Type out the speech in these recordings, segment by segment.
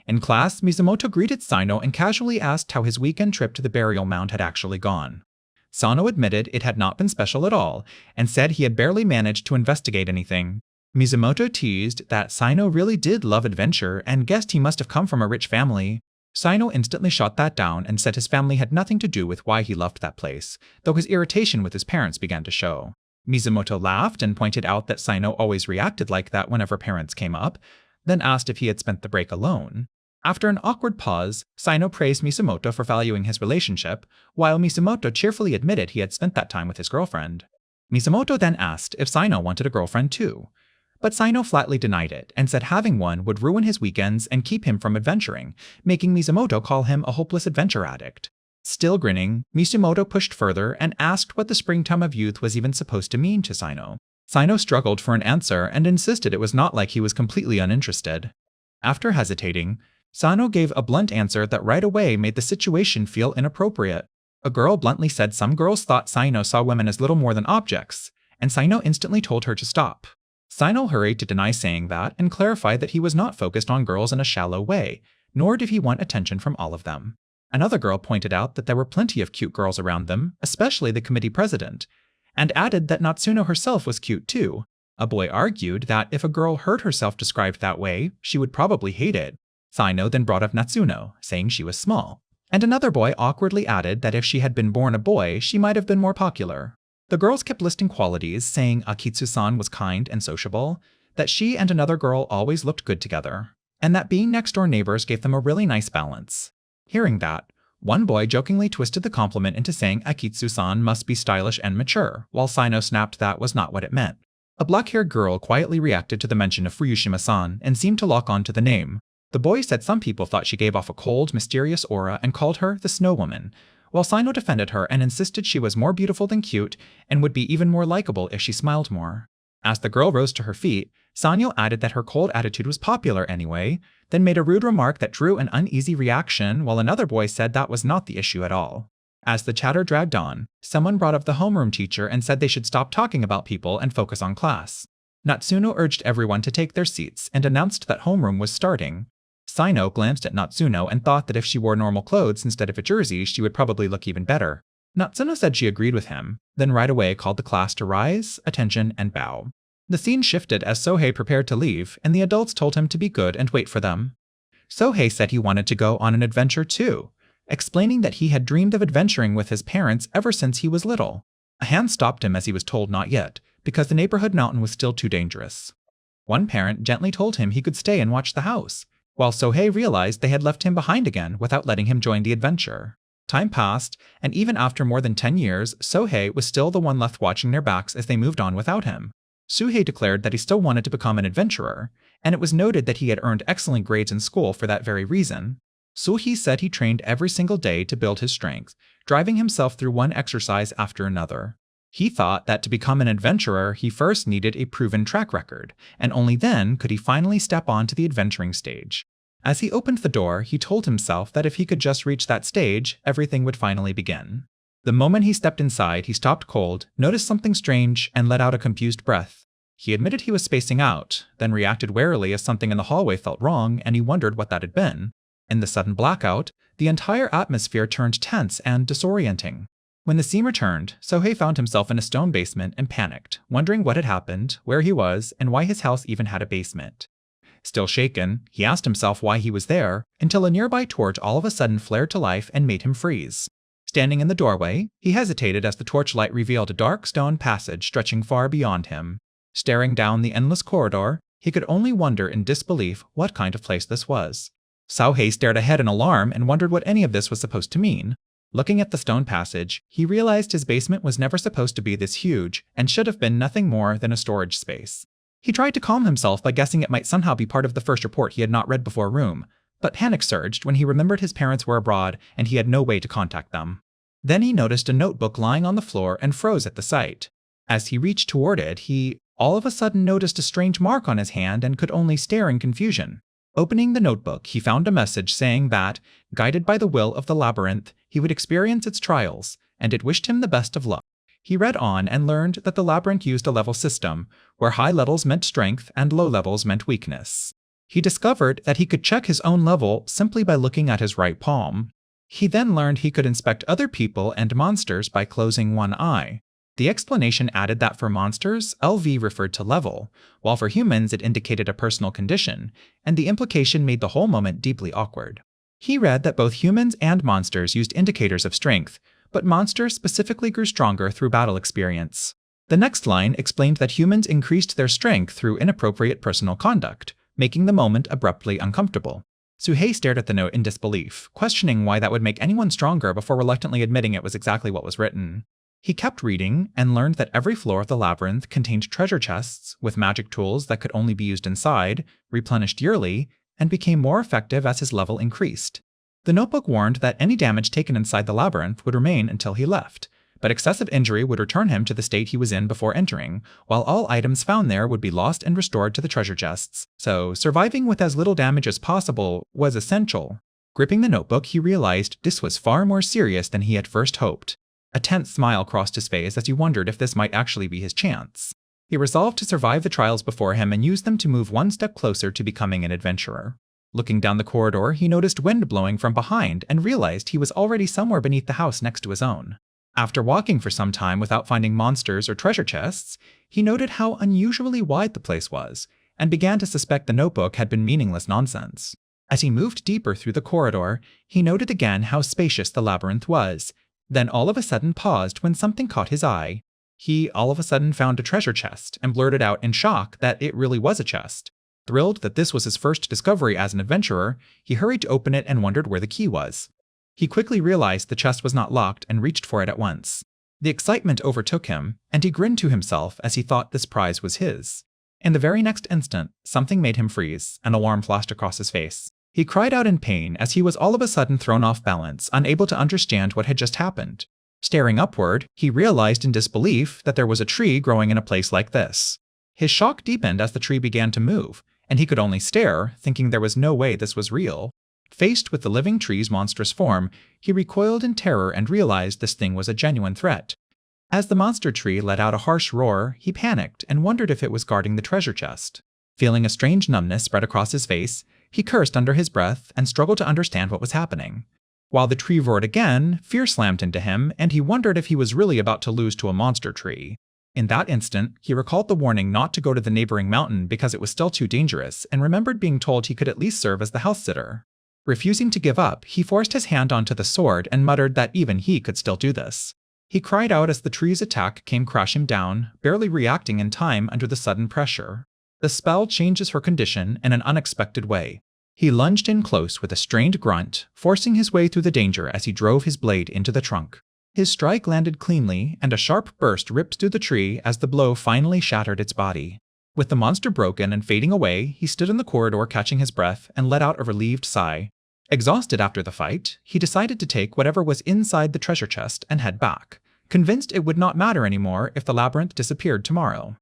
In class, Mizumoto greeted Sino and casually asked how his weekend trip to the burial mound had actually gone. Sano admitted it had not been special at all, and said he had barely managed to investigate anything. Mizumoto teased that Sino really did love adventure and guessed he must have come from a rich family. Sino instantly shot that down and said his family had nothing to do with why he loved that place, though his irritation with his parents began to show. Mizumoto laughed and pointed out that Sino always reacted like that whenever parents came up, then asked if he had spent the break alone. After an awkward pause, Sino praised Mizumoto for valuing his relationship, while Mizumoto cheerfully admitted he had spent that time with his girlfriend. Mizumoto then asked if Sino wanted a girlfriend too. But Sino flatly denied it and said having one would ruin his weekends and keep him from adventuring, making Mizumoto call him a hopeless adventure addict. Still grinning, Mizumoto pushed further and asked what the springtime of youth was even supposed to mean to Sino. Sino struggled for an answer and insisted it was not like he was completely uninterested. After hesitating, Sano gave a blunt answer that right away made the situation feel inappropriate. A girl bluntly said some girls thought Sino saw women as little more than objects, and Sino instantly told her to stop. Sino hurried to deny saying that and clarified that he was not focused on girls in a shallow way, nor did he want attention from all of them. Another girl pointed out that there were plenty of cute girls around them, especially the committee president, and added that Natsuno herself was cute too. A boy argued that if a girl heard herself described that way, she would probably hate it. Sino then brought up Natsuno, saying she was small. And another boy awkwardly added that if she had been born a boy, she might have been more popular. The girls kept listing qualities, saying Akitsu-san was kind and sociable, that she and another girl always looked good together, and that being next-door neighbors gave them a really nice balance. Hearing that, one boy jokingly twisted the compliment into saying Akitsu-san must be stylish and mature, while Sino snapped that was not what it meant. A black-haired girl quietly reacted to the mention of Fuyushima-san and seemed to lock on to the name. The boy said some people thought she gave off a cold, mysterious aura and called her the Snow Woman, while Sino defended her and insisted she was more beautiful than cute and would be even more likable if she smiled more. As the girl rose to her feet, Sanyo added that her cold attitude was popular anyway, then made a rude remark that drew an uneasy reaction, while another boy said that was not the issue at all. As the chatter dragged on, someone brought up the homeroom teacher and said they should stop talking about people and focus on class. Natsuno urged everyone to take their seats and announced that homeroom was starting. Sino glanced at Natsuno and thought that if she wore normal clothes instead of a jersey, she would probably look even better. Natsuno said she agreed with him, then right away called the class to rise, attention, and bow. The scene shifted as Sohei prepared to leave, and the adults told him to be good and wait for them. Sohei said he wanted to go on an adventure too, explaining that he had dreamed of adventuring with his parents ever since he was little. A hand stopped him as he was told not yet, because the neighborhood mountain was still too dangerous. One parent gently told him he could stay and watch the house, while Sohei realized they had left him behind again without letting him join the adventure. Time passed, and even after more than 10 years, Sohei was still the one left watching their backs as they moved on without him. Suhei declared that he still wanted to become an adventurer, and it was noted that he had earned excellent grades in school for that very reason. Suhei said he trained every single day to build his strength, driving himself through one exercise after another. He thought that to become an adventurer, he first needed a proven track record, and only then could he finally step onto the adventuring stage. As he opened the door, he told himself that if he could just reach that stage, everything would finally begin. The moment he stepped inside, he stopped cold, noticed something strange, and let out a confused breath. He admitted he was spacing out, then reacted warily as something in the hallway felt wrong, and he wondered what that had been. In the sudden blackout, the entire atmosphere turned tense and disorienting. When the scene returned, Sohei found himself in a stone basement and panicked, wondering what had happened, where he was, and why his house even had a basement. Still shaken, he asked himself why he was there, until a nearby torch all of a sudden flared to life and made him freeze. Standing in the doorway, he hesitated as the torchlight revealed a dark stone passage stretching far beyond him. Staring down the endless corridor, he could only wonder in disbelief what kind of place this was. Sohei stared ahead in alarm and wondered what any of this was supposed to mean. Looking at the stone passage, he realized his basement was never supposed to be this huge and should have been nothing more than a storage space. He tried to calm himself by guessing it might somehow be part of the first report he had not read before room, but panic surged when he remembered his parents were abroad and he had no way to contact them. Then he noticed a notebook lying on the floor and froze at the sight. As he reached toward it, he all of a sudden noticed a strange mark on his hand and could only stare in confusion. Opening the notebook, he found a message saying that, guided by the will of the labyrinth, he would experience its trials, and it wished him the best of luck. He read on and learned that the labyrinth used a level system, where high levels meant strength and low levels meant weakness. He discovered that he could check his own level simply by looking at his right palm. He then learned he could inspect other people and monsters by closing one eye. The explanation added that for monsters, LV referred to level, while for humans it indicated a personal condition, and the implication made the whole moment deeply awkward. He read that both humans and monsters used indicators of strength, but monsters specifically grew stronger through battle experience. The next line explained that humans increased their strength through inappropriate personal conduct, making the moment abruptly uncomfortable. Suhei stared at the note in disbelief, questioning why that would make anyone stronger before reluctantly admitting it was exactly what was written. He kept reading and learned that every floor of the labyrinth contained treasure chests with magic tools that could only be used inside, replenished yearly, and became more effective as his level increased. The notebook warned that any damage taken inside the labyrinth would remain until he left, but excessive injury would return him to the state he was in before entering, while all items found there would be lost and restored to the treasure chests, so surviving with as little damage as possible was essential. Gripping the notebook, he realized this was far more serious than he had first hoped. A tense smile crossed his face as he wondered if this might actually be his chance. He resolved to survive the trials before him and use them to move one step closer to becoming an adventurer. Looking down the corridor, he noticed wind blowing from behind and realized he was already somewhere beneath the house next to his own. After walking for some time without finding monsters or treasure chests, he noted how unusually wide the place was, and began to suspect the notebook had been meaningless nonsense. As he moved deeper through the corridor, he noted again how spacious the labyrinth was, then all of a sudden paused when something caught his eye. He all of a sudden found a treasure chest and blurted out in shock that it really was a chest. Thrilled that this was his first discovery as an adventurer, he hurried to open it and wondered where the key was. He quickly realized the chest was not locked and reached for it at once. The excitement overtook him, and he grinned to himself as he thought this prize was his. In the very next instant, something made him freeze, an alarm flashed across his face. He cried out in pain as he was all of a sudden thrown off balance, unable to understand what had just happened. Staring upward, he realized in disbelief that there was a tree growing in a place like this. His shock deepened as the tree began to move, and he could only stare, thinking there was no way this was real. Faced with the living tree's monstrous form, he recoiled in terror and realized this thing was a genuine threat. As the monster tree let out a harsh roar, he panicked and wondered if it was guarding the treasure chest. Feeling a strange numbness spread across his face, he cursed under his breath and struggled to understand what was happening. While the tree roared again, fear slammed into him, and he wondered if he was really about to lose to a monster tree. In that instant, he recalled the warning not to go to the neighboring mountain because it was still too dangerous, and remembered being told he could at least serve as the house-sitter. Refusing to give up, he forced his hand onto the sword and muttered that even he could still do this. He cried out as the tree's attack came crashing down, barely reacting in time under the sudden pressure. The spell changes her condition in an unexpected way. He lunged in close with a strained grunt, forcing his way through the danger as he drove his blade into the trunk. His strike landed cleanly, and a sharp burst ripped through the tree as the blow finally shattered its body. With the monster broken and fading away, he stood in the corridor catching his breath and let out a relieved sigh. Exhausted after the fight, he decided to take whatever was inside the treasure chest and head back, convinced it would not matter anymore if the labyrinth disappeared tomorrow.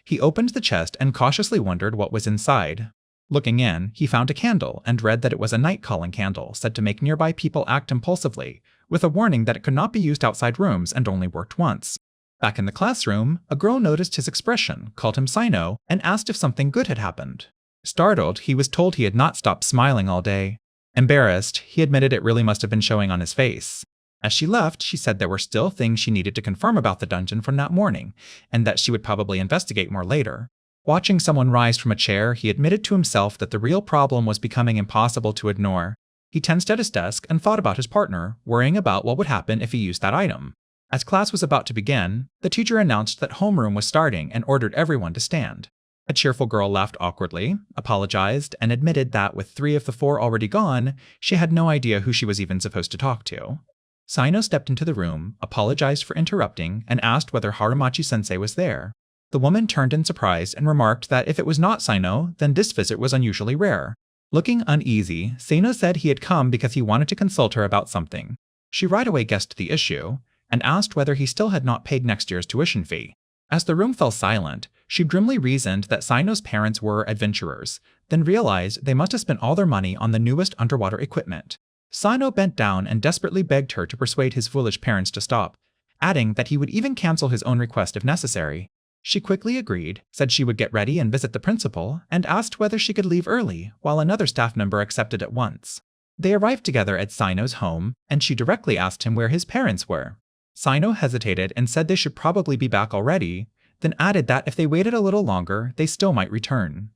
He opened the chest and cautiously wondered what was inside. Looking in, he found a candle and read that it was a night-calling candle said to make nearby people act impulsively, with a warning that it could not be used outside rooms and only worked once. Back in the classroom, a girl noticed his expression, called him Sino, and asked if something good had happened. Startled, he was told he had not stopped smiling all day. Embarrassed, he admitted it really must have been showing on his face. As she left, she said there were still things she needed to confirm about the dungeon from that morning, and that she would probably investigate more later. Watching someone rise from a chair, he admitted to himself that the real problem was becoming impossible to ignore. He tensed at his desk and thought about his partner, worrying about what would happen if he used that item. As class was about to begin, the teacher announced that homeroom was starting and ordered everyone to stand. A cheerful girl laughed awkwardly, apologized, and admitted that with 3 of the 4 already gone, she had no idea who she was even supposed to talk to. Sino stepped into the room, apologized for interrupting, and asked whether Harumachi-sensei was there. The woman turned in surprise and remarked that if it was not Sino, then this visit was unusually rare. Looking uneasy, Sino said he had come because he wanted to consult her about something. She right away guessed the issue, and asked whether he still had not paid next year's tuition fee. As the room fell silent, she grimly reasoned that Sino's parents were adventurers, then realized they must have spent all their money on the newest underwater equipment. Sino bent down and desperately begged her to persuade his foolish parents to stop, adding that he would even cancel his own request if necessary. She quickly agreed, said she would get ready and visit the principal, and asked whether she could leave early, while another staff member accepted at once. They arrived together at Sino's home, and she directly asked him where his parents were. Sino hesitated and said they should probably be back already, then added that if they waited a little longer, they still might return.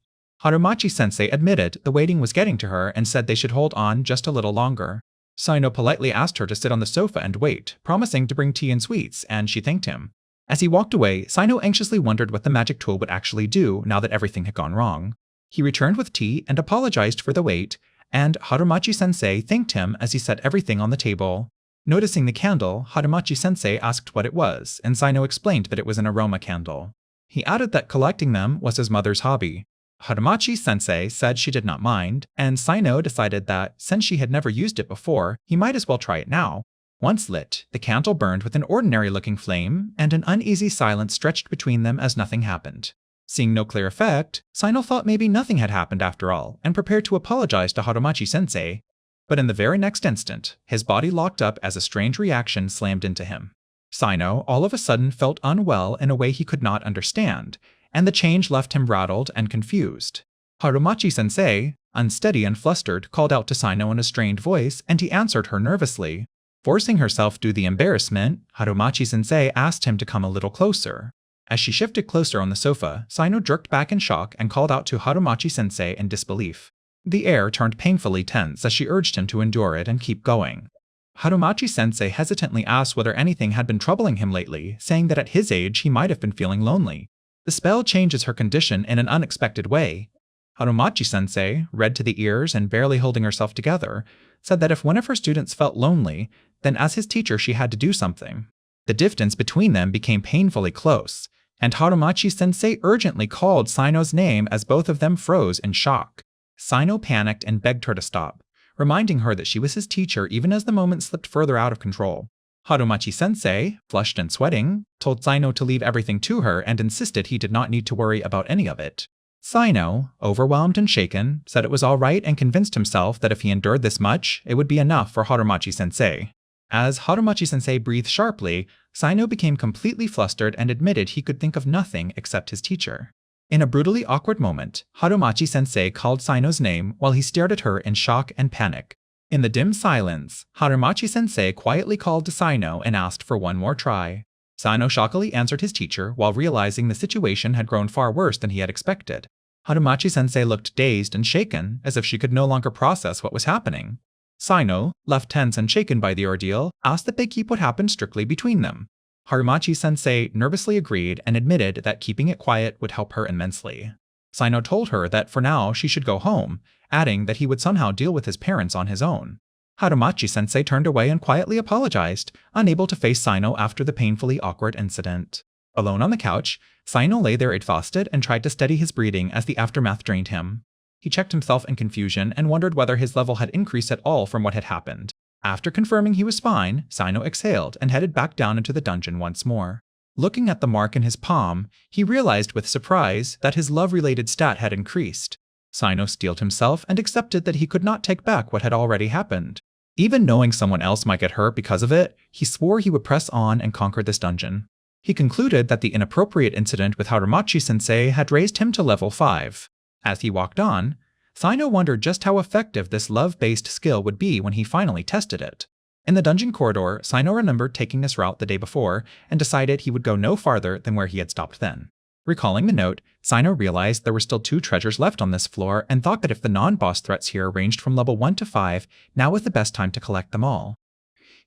Harumachi-sensei admitted the waiting was getting to her and said they should hold on just a little longer. Sino politely asked her to sit on the sofa and wait, promising to bring tea and sweets, and she thanked him. As he walked away, Sino anxiously wondered what the magic tool would actually do now that everything had gone wrong. He returned with tea and apologized for the wait, and Harumachi-sensei thanked him as he set everything on the table. Noticing the candle, Harumachi-sensei asked what it was, and Sino explained that it was an aroma candle. He added that collecting them was his mother's hobby. Harumachi-sensei said she did not mind, and Sino decided that, since she had never used it before, he might as well try it now. Once lit, the candle burned with an ordinary-looking flame, and an uneasy silence stretched between them as nothing happened. Seeing no clear effect, Sino thought maybe nothing had happened after all, and prepared to apologize to Harumachi-sensei. But in the very next instant, his body locked up as a strange reaction slammed into him. Sino all of a sudden felt unwell in a way he could not understand, and the change left him rattled and confused. Harumachi-sensei, unsteady and flustered, called out to Sino in a strained voice, and he answered her nervously. Forcing herself through the embarrassment, Harumachi-sensei asked him to come a little closer. As she shifted closer on the sofa, Sino jerked back in shock and called out to Harumachi-sensei in disbelief. The air turned painfully tense as she urged him to endure it and keep going. Harumachi-sensei hesitantly asked whether anything had been troubling him lately, saying that at his age he might have been feeling lonely. The spell changes her condition in an unexpected way. Harumachi-sensei, red to the ears and barely holding herself together, said that if one of her students felt lonely, then as his teacher she had to do something. The distance between them became painfully close, and Harumachi-sensei urgently called Sino's name as both of them froze in shock. Sino panicked and begged her to stop, reminding her that she was his teacher even as the moment slipped further out of control. Harumachi-sensei, flushed and sweating, told Sino to leave everything to her and insisted he did not need to worry about any of it. Sino, overwhelmed and shaken, said it was all right and convinced himself that if he endured this much, it would be enough for Harumachi-sensei. As Harumachi-sensei breathed sharply, Sino became completely flustered and admitted he could think of nothing except his teacher. In a brutally awkward moment, Harumachi-sensei called Sino's name while he stared at her in shock and panic. In the dim silence, Harumachi-sensei quietly called to Sino and asked for one more try. Sino shockily answered his teacher while realizing the situation had grown far worse than he had expected. Harumachi-sensei looked dazed and shaken, as if she could no longer process what was happening. Sino, left tense and shaken by the ordeal, asked that they keep what happened strictly between them. Harumachi-sensei nervously agreed and admitted that keeping it quiet would help her immensely. Sino told her that for now she should go home, adding that he would somehow deal with his parents on his own. Harumachi-sensei turned away and quietly apologized, unable to face Sino after the painfully awkward incident. Alone on the couch, Sino lay there exhausted and tried to steady his breathing as the aftermath drained him. He checked himself in confusion and wondered whether his level had increased at all from what had happened. After confirming he was fine, Sino exhaled and headed back down into the dungeon once more. Looking at the mark in his palm, he realized with surprise that his love-related stat had increased. Sino steeled himself and accepted that he could not take back what had already happened. Even knowing someone else might get hurt because of it, he swore he would press on and conquer this dungeon. He concluded that the inappropriate incident with Harumachi-sensei had raised him to level 5. As he walked on, Sino wondered just how effective this love-based skill would be when he finally tested it. In the dungeon corridor, Sino remembered taking this route the day before and decided he would go no farther than where he had stopped then. Recalling the note, Sino realized there were still 2 treasures left on this floor and thought that if the non-boss threats here ranged from level 1 to 5, now was the best time to collect them all.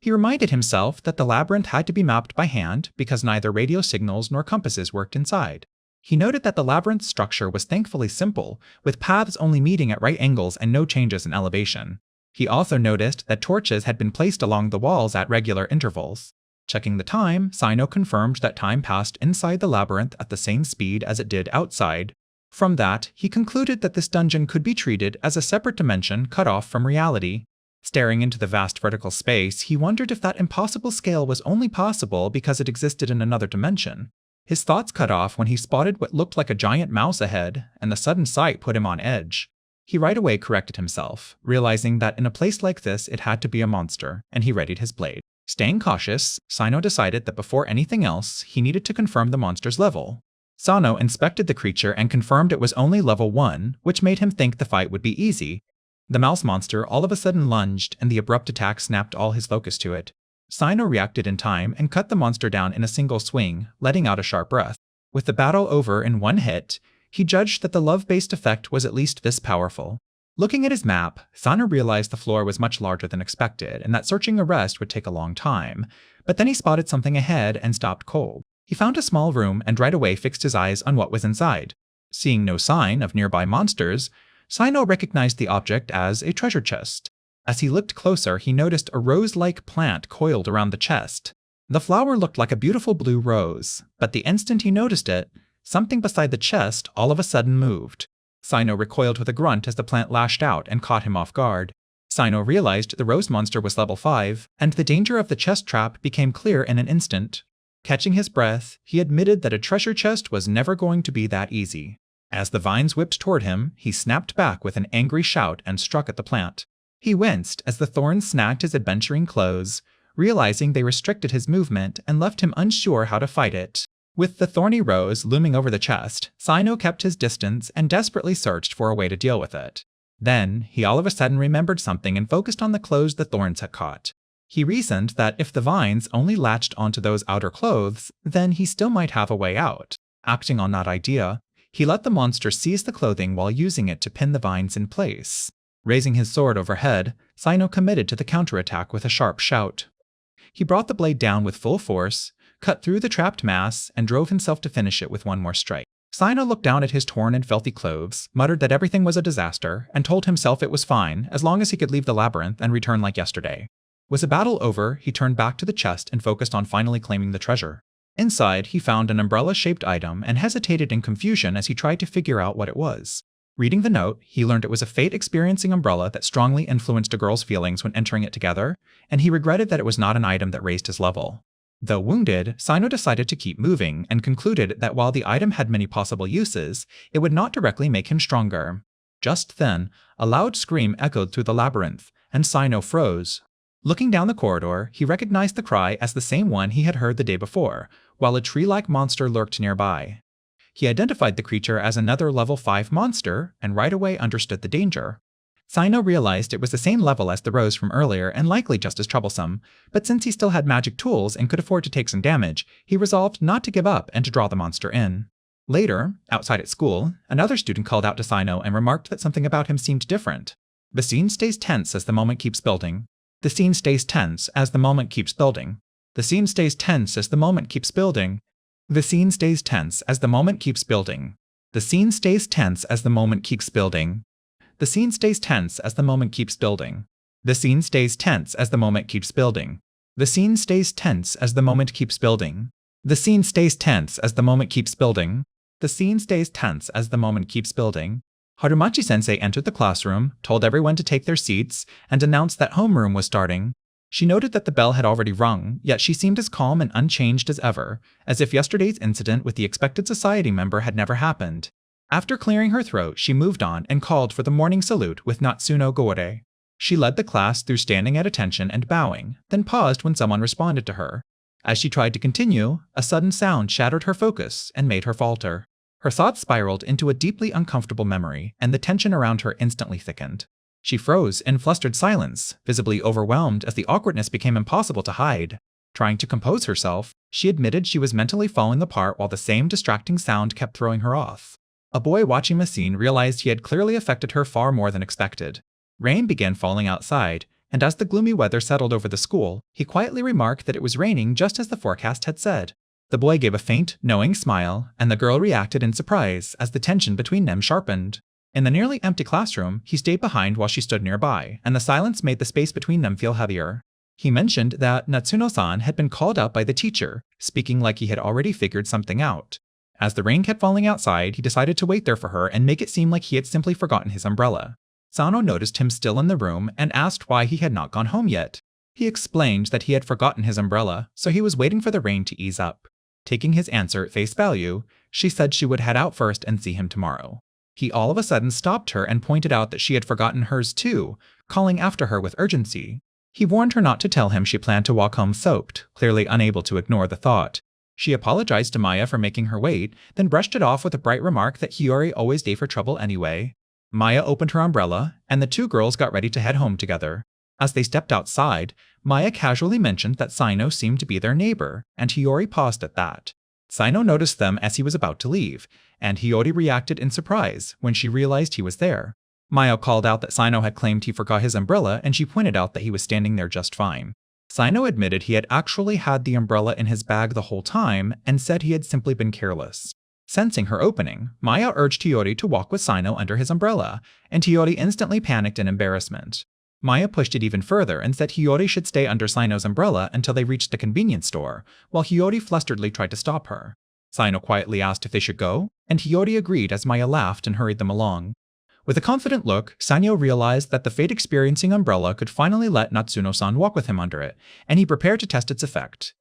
He reminded himself that the labyrinth had to be mapped by hand because neither radio signals nor compasses worked inside. He noted that the labyrinth's structure was thankfully simple, with paths only meeting at right angles and no changes in elevation. He also noticed that torches had been placed along the walls at regular intervals. Checking the time, Sino confirmed that time passed inside the labyrinth at the same speed as it did outside. From that, he concluded that this dungeon could be treated as a separate dimension cut off from reality. Staring into the vast vertical space, he wondered if that impossible scale was only possible because it existed in another dimension. His thoughts cut off when he spotted what looked like a giant mouse ahead, and the sudden sight put him on edge. He right away corrected himself, realizing that in a place like this it had to be a monster, and he readied his blade. Staying cautious, Sino decided that before anything else, he needed to confirm the monster's level. Sano inspected the creature and confirmed it was only level 1, which made him think the fight would be easy. The mouse monster all of a sudden lunged, and the abrupt attack snapped all his focus to it. Sino reacted in time and cut the monster down in a single swing, letting out a sharp breath. With the battle over in one hit, he judged that the love-based effect was at least this powerful. Looking at his map, Sano realized the floor was much larger than expected, and that searching the rest would take a long time. But then he spotted something ahead and stopped cold. He found a small room and right away fixed his eyes on what was inside. Seeing no sign of nearby monsters, Sino recognized the object as a treasure chest. As he looked closer, he noticed a rose-like plant coiled around the chest. The flower looked like a beautiful blue rose, but the instant he noticed it, something beside the chest all of a sudden moved. Sino recoiled with a grunt as the plant lashed out and caught him off guard. Sino realized the rose monster was level 5, and the danger of the chest trap became clear in an instant. Catching his breath, he admitted that a treasure chest was never going to be that easy. As the vines whipped toward him, he snapped back with an angry shout and struck at the plant. He winced as the thorns snagged his adventuring clothes, realizing they restricted his movement and left him unsure how to fight it. With the thorny rose looming over the chest, Sino kept his distance and desperately searched for a way to deal with it. Then, he all of a sudden remembered something and focused on the clothes the thorns had caught. He reasoned that if the vines only latched onto those outer clothes, then he still might have a way out. Acting on that idea, he let the monster seize the clothing while using it to pin the vines in place. Raising his sword overhead, Sino committed to the counterattack with a sharp shout. He brought the blade down with full force, cut through the trapped mass, and drove himself to finish it with one more strike. Sino looked down at his torn and filthy clothes, muttered that everything was a disaster, and told himself it was fine as long as he could leave the labyrinth and return like yesterday. Was the battle over, he turned back to the chest and focused on finally claiming the treasure. Inside, he found an umbrella-shaped item and hesitated in confusion as he tried to figure out what it was. Reading the note, he learned it was a fate-experiencing umbrella that strongly influenced a girl's feelings when entering it together, and he regretted that it was not an item that raised his level. Though wounded, Sino decided to keep moving and concluded that while the item had many possible uses, it would not directly make him stronger. Just then, a loud scream echoed through the labyrinth, and Sino froze. Looking down the corridor, he recognized the cry as the same one he had heard the day before, while a tree-like monster lurked nearby. He identified the creature as another level 5 monster, and right away understood the danger. Sino realized it was the same level as the rose from earlier and likely just as troublesome, but since he still had magic tools and could afford to take some damage, he resolved not to give up and to draw the monster in. Later, outside at school, another student called out to Sino and remarked that something about him seemed different. The scene stays tense as the moment keeps building. The scene stays tense as the moment keeps building. The scene stays tense as the moment keeps building. The scene stays tense as the moment keeps building. The scene stays tense as the moment keeps building. The scene stays tense as the moment keeps building. The scene stays tense as the moment keeps building. The scene stays tense as the moment keeps building. The scene stays tense as the moment keeps building. The scene stays tense as the moment keeps building. Harumachi-sensei entered the classroom, told everyone to take their seats, and announced that homeroom was starting. She noted that the bell had already rung, yet she seemed as calm and unchanged as ever, as if yesterday's incident with the expected society member had never happened. After clearing her throat, she moved on and called for the morning salute with Natsuno Gore. She led the class through standing at attention and bowing, then paused when someone responded to her. As she tried to continue, a sudden sound shattered her focus and made her falter. Her thoughts spiraled into a deeply uncomfortable memory, and the tension around her instantly thickened. She froze in flustered silence, visibly overwhelmed as the awkwardness became impossible to hide. Trying to compose herself, she admitted she was mentally falling apart while the same distracting sound kept throwing her off. A boy watching the scene realized he had clearly affected her far more than expected. Rain began falling outside, and as the gloomy weather settled over the school, he quietly remarked that it was raining just as the forecast had said. The boy gave a faint, knowing smile, and the girl reacted in surprise as the tension between them sharpened. In the nearly empty classroom, he stayed behind while she stood nearby, and the silence made the space between them feel heavier. He mentioned that Natsuno-san had been called up by the teacher, speaking like he had already figured something out. As the rain kept falling outside, he decided to wait there for her and make it seem like he had simply forgotten his umbrella. Sano noticed him still in the room and asked why he had not gone home yet. He explained that he had forgotten his umbrella, so he was waiting for the rain to ease up. Taking his answer at face value, she said she would head out first and see him tomorrow. He all of a sudden stopped her and pointed out that she had forgotten hers too, calling after her with urgency. He warned her not to tell him she planned to walk home soaked, clearly unable to ignore the thought. She apologized to Maya for making her wait, then brushed it off with a bright remark that Hiyori always gave her trouble anyway. Maya opened her umbrella, and the two girls got ready to head home together. As they stepped outside, Maya casually mentioned that Sino seemed to be their neighbor, and Hiyori paused at that. Sino noticed them as he was about to leave, and Hiyori reacted in surprise when she realized he was there. Maya called out that Sino had claimed he forgot his umbrella, and she pointed out that he was standing there just fine. Sino admitted he had actually had the umbrella in his bag the whole time and said he had simply been careless. Sensing her opening, Maya urged Hiyori to walk with Sino under his umbrella, and Hiyori instantly panicked in embarrassment. Maya pushed it even further and said Hiyori should stay under Sino's umbrella until they reached the convenience store, while Hiyori flusteredly tried to stop her. Sino quietly asked if they should go, and Hiyori agreed as Maya laughed and hurried them along. With a confident look, Sanyo realized that the fate-experiencing umbrella could finally let Natsuno-san walk with him under it, and he prepared to test its effect.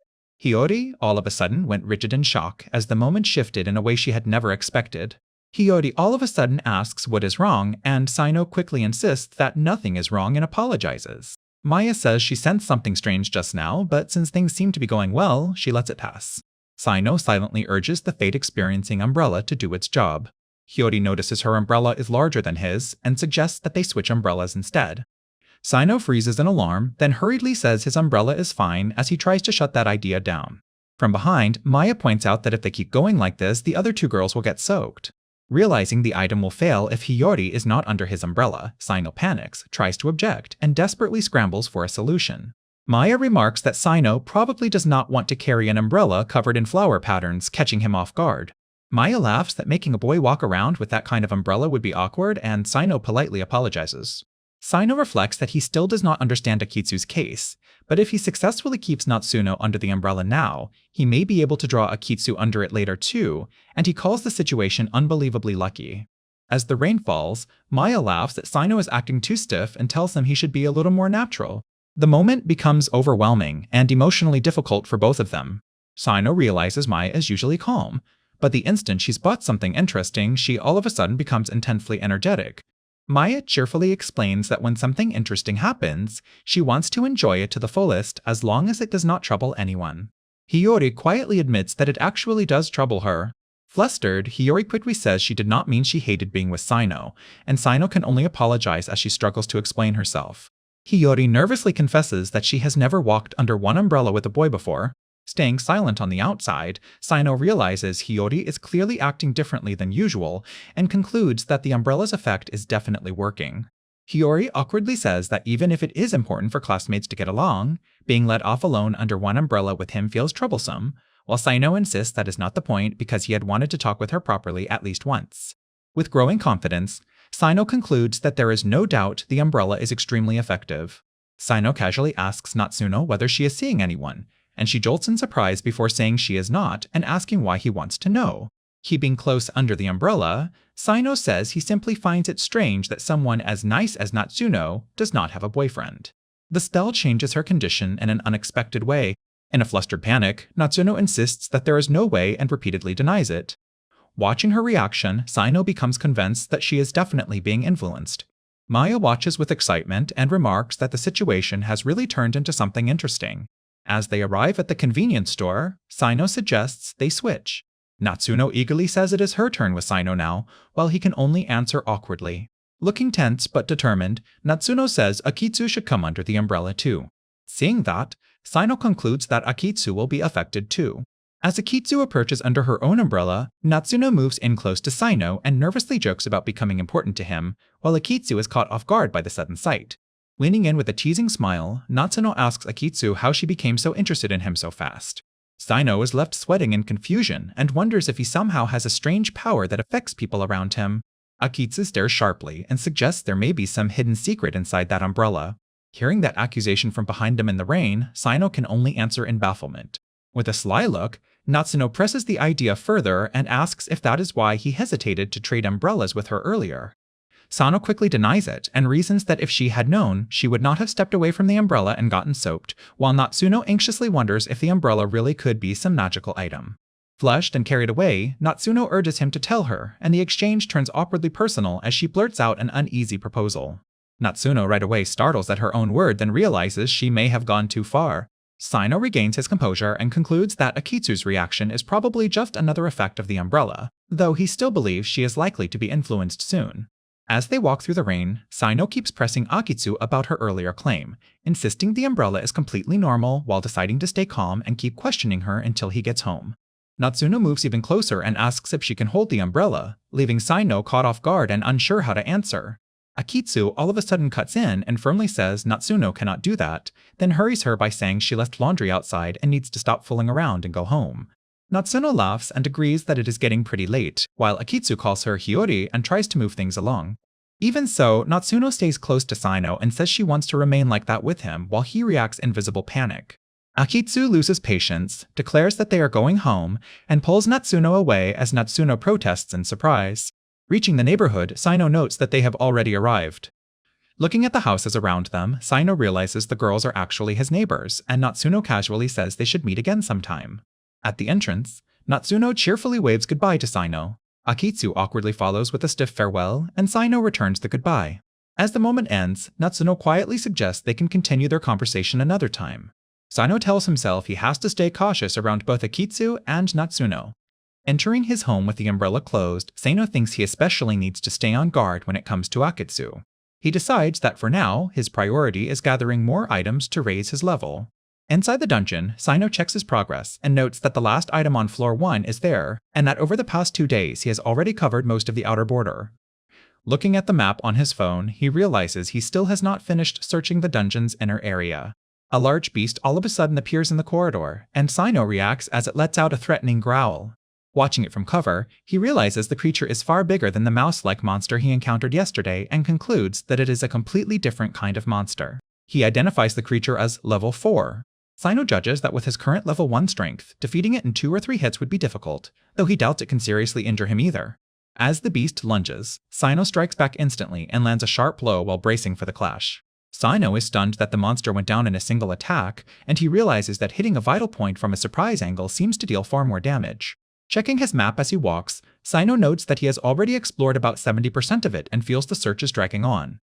Hiyori, all of a sudden, went rigid in shock as the moment shifted in a way she had never expected. Hiyori all of a sudden asks what is wrong, and Sino quickly insists that nothing is wrong and apologizes. Maya says she sensed something strange just now, but since things seem to be going well, she lets it pass. Sino silently urges the fate-experiencing umbrella to do its job. Hiyori notices her umbrella is larger than his and suggests that they switch umbrellas instead. Sino freezes in alarm, then hurriedly says his umbrella is fine as he tries to shut that idea down. From behind, Maya points out that if they keep going like this, the other two girls will get soaked. Realizing the item will fail if Hiyori is not under his umbrella, Sino panics, tries to object, and desperately scrambles for a solution. Maya remarks that Sino probably does not want to carry an umbrella covered in flower patterns, catching him off guard. Maya laughs that making a boy walk around with that kind of umbrella would be awkward, and Sino politely apologizes. Sino reflects that he still does not understand Akitsu's case, but if he successfully keeps Natsuno under the umbrella now, he may be able to draw Akitsu under it later too, and he calls the situation unbelievably lucky. As the rain falls, Maya laughs that Sino is acting too stiff and tells him he should be a little more natural. The moment becomes overwhelming and emotionally difficult for both of them. Sino realizes Maya is usually calm, but the instant she spots something interesting, she all of a sudden becomes intensely energetic. Maya cheerfully explains that when something interesting happens, she wants to enjoy it to the fullest as long as it does not trouble anyone. Hiyori quietly admits that it actually does trouble her. Flustered, Hiyori quickly says she did not mean she hated being with Sino, and Sino can only apologize as she struggles to explain herself. Hiyori nervously confesses that she has never walked under one umbrella with a boy before. Staying silent on the outside, Sino realizes Hiyori is clearly acting differently than usual and concludes that the umbrella's effect is definitely working. Hiyori awkwardly says that even if it is important for classmates to get along, being let off alone under one umbrella with him feels troublesome, while Sino insists that is not the point because he had wanted to talk with her properly at least once. With growing confidence, Sino concludes that there is no doubt the umbrella is extremely effective. Sino casually asks Natsuno whether she is seeing anyone, and she jolts in surprise before saying she is not and asking why he wants to know. Keeping close under the umbrella, Sino says he simply finds it strange that someone as nice as Natsuno does not have a boyfriend. The spell changes her condition in an unexpected way. In a flustered panic, Natsuno insists that there is no way and repeatedly denies it. Watching her reaction, Sino becomes convinced that she is definitely being influenced. Maya watches with excitement and remarks that the situation has really turned into something interesting. As they arrive at the convenience store, Sino suggests they switch. Natsuno eagerly says it is her turn with Sino now, while he can only answer awkwardly. Looking tense but determined, Natsuno says Akitsu should come under the umbrella too. Seeing that, Sino concludes that Akitsu will be affected too. As Akitsu approaches under her own umbrella, Natsuno moves in close to Sino and nervously jokes about becoming important to him, while Akitsu is caught off guard by the sudden sight. Leaning in with a teasing smile, Natsuno asks Akitsu how she became so interested in him so fast. Sino is left sweating in confusion and wonders if he somehow has a strange power that affects people around him. Akitsu stares sharply and suggests there may be some hidden secret inside that umbrella. Hearing that accusation from behind him in the rain, Sino can only answer in bafflement. With a sly look, Natsuno presses the idea further and asks if that is why he hesitated to trade umbrellas with her earlier. Sino quickly denies it and reasons that if she had known, she would not have stepped away from the umbrella and gotten soaked, while Natsuno anxiously wonders if the umbrella really could be some magical item. Flushed and carried away, Natsuno urges him to tell her, and the exchange turns awkwardly personal as she blurts out an uneasy proposal. Natsuno right away startles at her own word, then realizes she may have gone too far. Sino regains his composure and concludes that Akitsu's reaction is probably just another effect of the umbrella, though he still believes she is likely to be influenced soon. As they walk through the rain, Sino keeps pressing Akitsu about her earlier claim, insisting the umbrella is completely normal while deciding to stay calm and keep questioning her until he gets home. Natsuno moves even closer and asks if she can hold the umbrella, leaving Sino caught off guard and unsure how to answer. Akitsu all of a sudden cuts in and firmly says Natsuno cannot do that, then hurries her by saying she left laundry outside and needs to stop fooling around and go home. Natsuno laughs and agrees that it is getting pretty late, while Akitsu calls her Hiyori and tries to move things along. Even so, Natsuno stays close to Sino and says she wants to remain like that with him while he reacts in visible panic. Akitsu loses patience, declares that they are going home, and pulls Natsuno away as Natsuno protests in surprise. Reaching the neighborhood, Sino notes that they have already arrived. Looking at the houses around them, Sino realizes the girls are actually his neighbors, and Natsuno casually says they should meet again sometime. At the entrance, Natsuno cheerfully waves goodbye to Sino. Akitsu awkwardly follows with a stiff farewell, and Sino returns the goodbye. As the moment ends, Natsuno quietly suggests they can continue their conversation another time. Sino tells himself he has to stay cautious around both Akitsu and Natsuno. Entering his home with the umbrella closed, Sino thinks he especially needs to stay on guard when it comes to Akitsu. He decides that for now, his priority is gathering more items to raise his level. Inside the dungeon, Sino checks his progress and notes that the last item on floor 1 is there, and that over the past 2 days he has already covered most of the outer border. Looking at the map on his phone, he realizes he still has not finished searching the dungeon's inner area. A large beast all of a sudden appears in the corridor, and Sino reacts as it lets out a threatening growl. Watching it from cover, he realizes the creature is far bigger than the mouse-like monster he encountered yesterday and concludes that it is a completely different kind of monster. He identifies the creature as level 4. Sino judges that with his current level 1 strength, defeating it in 2 or 3 hits would be difficult, though he doubts it can seriously injure him either. As the beast lunges, Sino strikes back instantly and lands a sharp blow while bracing for the clash. Sino is stunned that the monster went down in a single attack, and he realizes that hitting a vital point from a surprise angle seems to deal far more damage. Checking his map as he walks, Sino notes that he has already explored about 70% of it and feels the search is dragging on.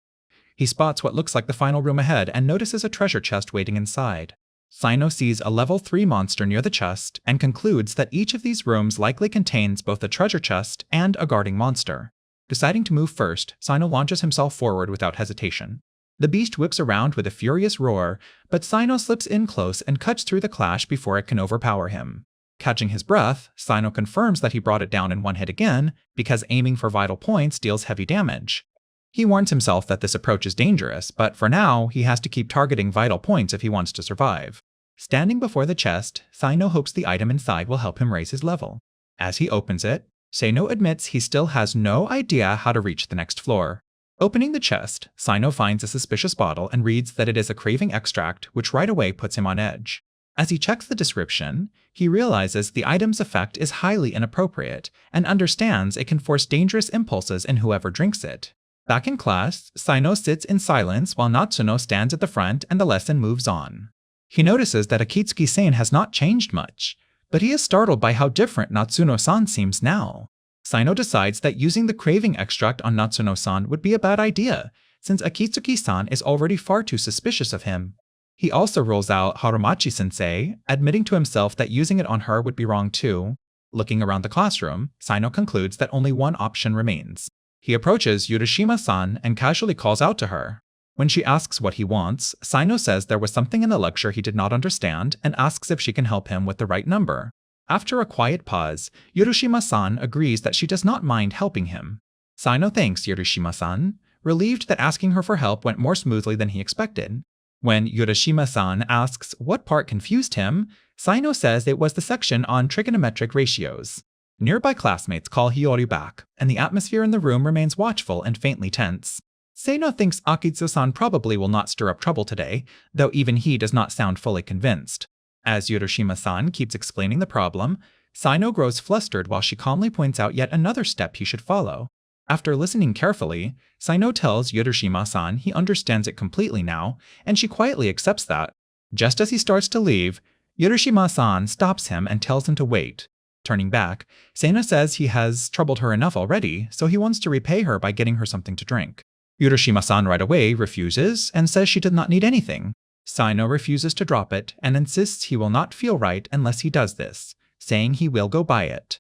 He spots what looks like the final room ahead and notices a treasure chest waiting inside. Sino sees a level 3 monster near the chest and concludes that each of these rooms likely contains both a treasure chest and a guarding monster. Deciding to move first, Sino launches himself forward without hesitation. The beast whips around with a furious roar, but Sino slips in close and cuts through the clash before it can overpower him. Catching his breath, Sino confirms that he brought it down in one hit again, because aiming for vital points deals heavy damage. He warns himself that this approach is dangerous, but for now, he has to keep targeting vital points if he wants to survive. Standing before the chest, Sino hopes the item inside will help him raise his level. As he opens it, Sino admits he still has no idea how to reach the next floor. Opening the chest, Sino finds a suspicious bottle and reads that it is a craving extract, which right away puts him on edge. As he checks the description, he realizes the item's effect is highly inappropriate and understands it can force dangerous impulses in whoever drinks it. Back in class, Sino sits in silence while Natsuno stands at the front and the lesson moves on. He notices that Akitsuki-san has not changed much, but he is startled by how different Natsuno-san seems now. Sino decides that using the craving extract on Natsuno-san would be a bad idea, since Akitsuki-san is already far too suspicious of him. He also rules out Harumachi-sensei, admitting to himself that using it on her would be wrong too. Looking around the classroom, Sino concludes that only one option remains. He approaches Yurishima-san and casually calls out to her. When she asks what he wants, Sino says there was something in the lecture he did not understand and asks if she can help him with the right number. After a quiet pause, Yurishima-san agrees that she does not mind helping him. Sino thanks Yurishima-san, relieved that asking her for help went more smoothly than he expected. When Yurishima-san asks what part confused him, Sino says it was the section on trigonometric ratios. Nearby classmates call Hiyori back, and the atmosphere in the room remains watchful and faintly tense. Sino thinks Akitsu-san probably will not stir up trouble today, though even he does not sound fully convinced. As Yurishima-san keeps explaining the problem, Sino grows flustered while she calmly points out yet another step he should follow. After listening carefully, Sino tells Yurishima-san he understands it completely now, and she quietly accepts that. Just as he starts to leave, Yurishima-san stops him and tells him to wait. Turning back, Sino says he has troubled her enough already, so he wants to repay her by getting her something to drink. Yurishima-san right away refuses and says she did not need anything. Sino refuses to drop it and insists he will not feel right unless he does this, saying he will go buy it.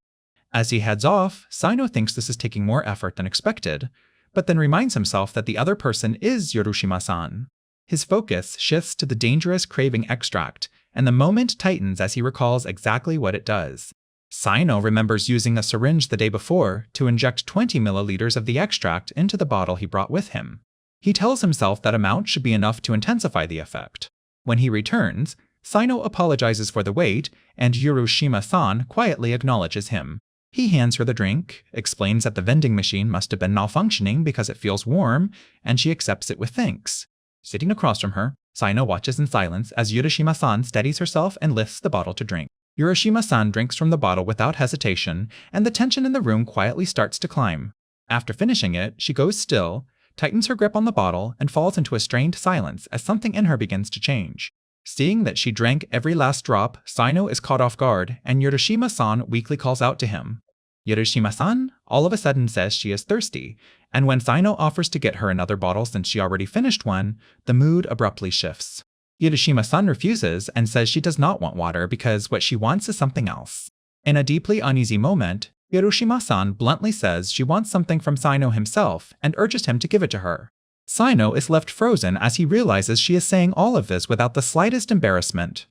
As he heads off, Sino thinks this is taking more effort than expected, but then reminds himself that the other person is Yorushima-san. His focus shifts to the dangerous craving extract, and the moment tightens as he recalls exactly what it does. Sino remembers using a syringe the day before to inject 20 milliliters of the extract into the bottle he brought with him. He tells himself that amount should be enough to intensify the effect. When he returns, Sino apologizes for the wait, and Yorushima-san quietly acknowledges him. He hands her the drink, explains that the vending machine must have been malfunctioning because it feels warm, and she accepts it with thanks. Sitting across from her, Sino watches in silence as Yorushima-san steadies herself and lifts the bottle to drink. Yorushima-san drinks from the bottle without hesitation, and the tension in the room quietly starts to climb. After finishing it, she goes still, tightens her grip on the bottle, and falls into a strained silence as something in her begins to change. Seeing that she drank every last drop, Sino is caught off guard, and Yorushima-san weakly calls out to him. Yorushima-san all of a sudden says she is thirsty, and when Sino offers to get her another bottle since she already finished one, the mood abruptly shifts. Yorushima-san refuses and says she does not want water because what she wants is something else. In a deeply uneasy moment, Yorushima-san bluntly says she wants something from Sino himself and urges him to give it to her. Sino is left frozen as he realizes she is saying all of this without the slightest embarrassment.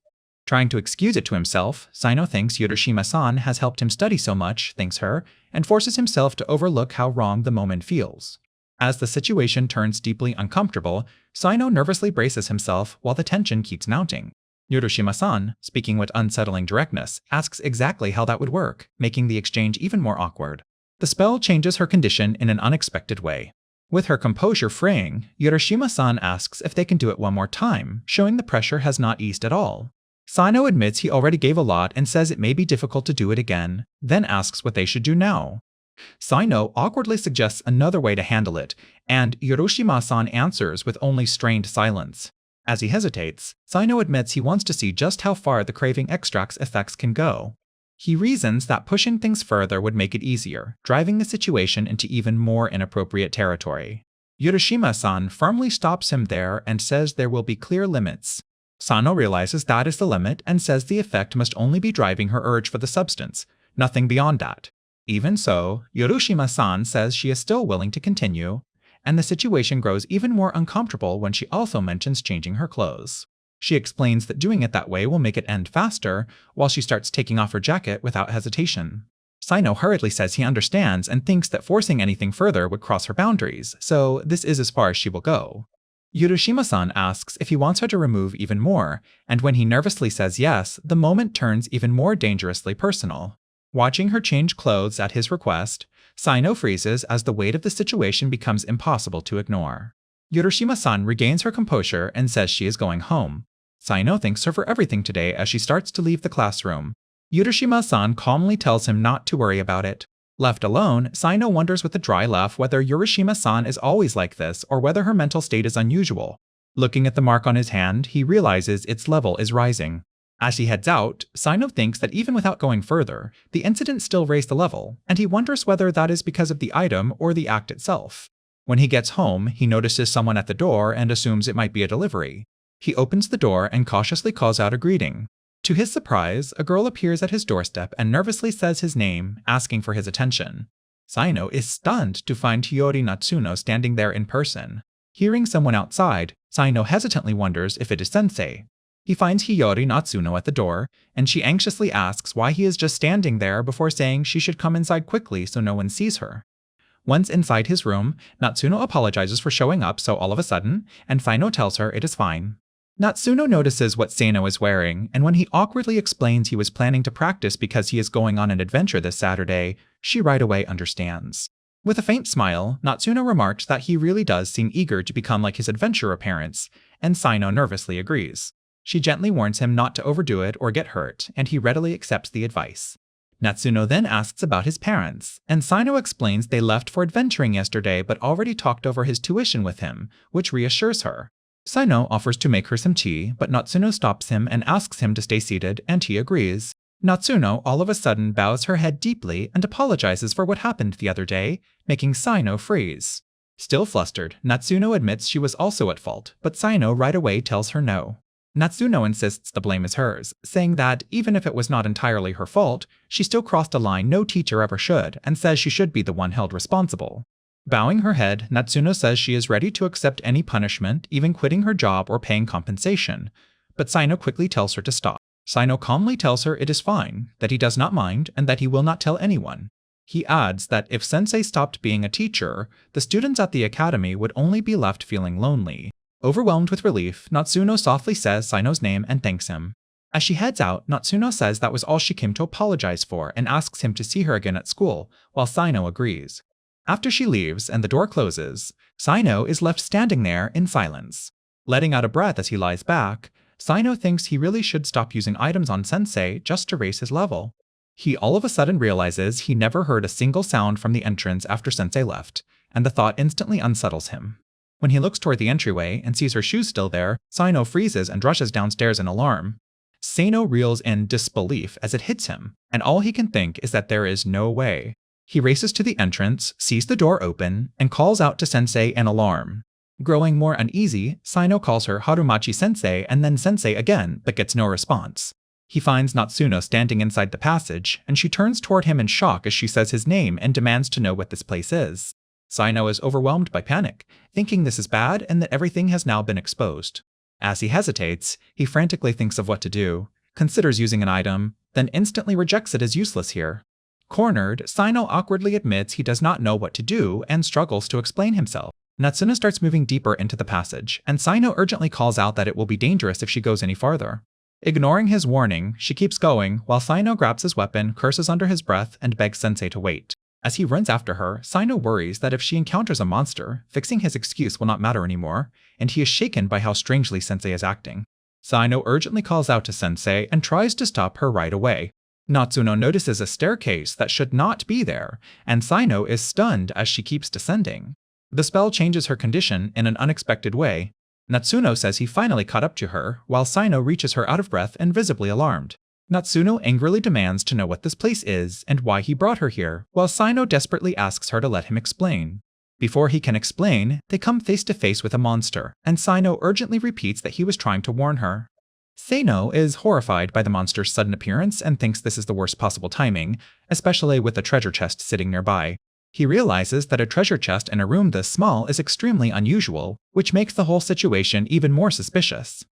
Trying to excuse it to himself, Sino thinks Yorushima-san has helped him study so much, thanks her, and forces himself to overlook how wrong the moment feels. As the situation turns deeply uncomfortable, Sino nervously braces himself while the tension keeps mounting. Yorushima-san, speaking with unsettling directness, asks exactly how that would work, making the exchange even more awkward. The spell changes her condition in an unexpected way. With her composure fraying, Yorushima-san asks if they can do it one more time, showing the pressure has not eased at all. Sino admits he already gave a lot and says it may be difficult to do it again, then asks what they should do now. Sino awkwardly suggests another way to handle it, and Yorushima-san answers with only strained silence. As he hesitates, Sino admits he wants to see just how far the craving extract's effects can go. He reasons that pushing things further would make it easier, driving the situation into even more inappropriate territory. Yorushima-san firmly stops him there and says there will be clear limits. Sino realizes that is the limit and says the effect must only be driving her urge for the substance, nothing beyond that. Even so, Yorushima-san says she is still willing to continue, and the situation grows even more uncomfortable when she also mentions changing her clothes. She explains that doing it that way will make it end faster, while she starts taking off her jacket without hesitation. Sino hurriedly says he understands and thinks that forcing anything further would cross her boundaries, so this is as far as she will go. Yorushima-san asks if he wants her to remove even more, and when he nervously says yes, the moment turns even more dangerously personal. Watching her change clothes at his request, Sino freezes as the weight of the situation becomes impossible to ignore. Yorushima-san regains her composure and says she is going home. Sino thanks her for everything today as she starts to leave the classroom. Yorushima-san calmly tells him not to worry about it. Left alone, Sino wonders with a dry laugh whether Yorushima-san is always like this or whether her mental state is unusual. Looking at the mark on his hand, he realizes its level is rising. As he heads out, Sino thinks that even without going further, the incident still raised the level, and he wonders whether that is because of the item or the act itself. When he gets home, he notices someone at the door and assumes it might be a delivery. He opens the door and cautiously calls out a greeting. To his surprise, a girl appears at his doorstep and nervously says his name, asking for his attention. Sino is stunned to find Hiyori Natsuno standing there in person. Hearing someone outside, Sino hesitantly wonders if it is Sensei. He finds Hiyori Natsuno at the door, and she anxiously asks why he is just standing there before saying she should come inside quickly so no one sees her. Once inside his room, Natsuno apologizes for showing up so all of a sudden, and Sino tells her it is fine. Natsuno notices what Sino is wearing, and when he awkwardly explains he was planning to practice because he is going on an adventure this Saturday, she right away understands. With a faint smile, Natsuno remarks that he really does seem eager to become like his adventurer parents, and Sino nervously agrees. She gently warns him not to overdo it or get hurt, and he readily accepts the advice. Natsuno then asks about his parents, and Sino explains they left for adventuring yesterday but already talked over his tuition with him, which reassures her. Sino offers to make her some tea, but Natsuno stops him and asks him to stay seated, and he agrees. Natsuno all of a sudden bows her head deeply and apologizes for what happened the other day, making Sino freeze. Still flustered, Natsuno admits she was also at fault, but Sino right away tells her no. Natsuno insists the blame is hers, saying that even if it was not entirely her fault, she still crossed a line no teacher ever should, and says she should be the one held responsible. Bowing her head, Natsuno says she is ready to accept any punishment, even quitting her job or paying compensation, but Sino quickly tells her to stop. Sino calmly tells her it is fine, that he does not mind, and that he will not tell anyone. He adds that if Sensei stopped being a teacher, the students at the academy would only be left feeling lonely. Overwhelmed with relief, Natsuno softly says Sino's name and thanks him. As she heads out, Natsuno says that was all she came to apologize for and asks him to see her again at school, while Sino agrees. After she leaves and the door closes, Sino is left standing there in silence. Letting out a breath as he lies back, Sino thinks he really should stop using items on Sensei just to raise his level. He all of a sudden realizes he never heard a single sound from the entrance after Sensei left, and the thought instantly unsettles him. When he looks toward the entryway and sees her shoes still there, Sino freezes and rushes downstairs in alarm. Sino reels in disbelief as it hits him, and all he can think is that there is no way. He races to the entrance, sees the door open, and calls out to Sensei in alarm. Growing more uneasy, Sino calls her Harumachi-sensei and then Sensei again, but gets no response. He finds Natsuno standing inside the passage, and she turns toward him in shock as she says his name and demands to know what this place is. Sino is overwhelmed by panic, thinking this is bad and that everything has now been exposed. As he hesitates, he frantically thinks of what to do, considers using an item, then instantly rejects it as useless here. Cornered, Sino awkwardly admits he does not know what to do and struggles to explain himself. Natsuno starts moving deeper into the passage, and Sino urgently calls out that it will be dangerous if she goes any farther. Ignoring his warning, she keeps going while Sino grabs his weapon, curses under his breath, and begs Sensei to wait. As he runs after her, Sino worries that if she encounters a monster, fixing his excuse will not matter anymore, and he is shaken by how strangely Sensei is acting. Sino urgently calls out to Sensei and tries to stop her right away. Natsuno notices a staircase that should not be there, and Sino is stunned as she keeps descending. The spell changes her condition in an unexpected way. Natsuno says he finally caught up to her, while Sino reaches her out of breath and visibly alarmed. Natsuno angrily demands to know what this place is and why he brought her here, while Sino desperately asks her to let him explain. Before he can explain, they come face to face with a monster, and Sino urgently repeats that he was trying to warn her. Sino is horrified by the monster's sudden appearance and thinks this is the worst possible timing, especially with a treasure chest sitting nearby. He realizes that a treasure chest in a room this small is extremely unusual, which makes the whole situation even more suspicious.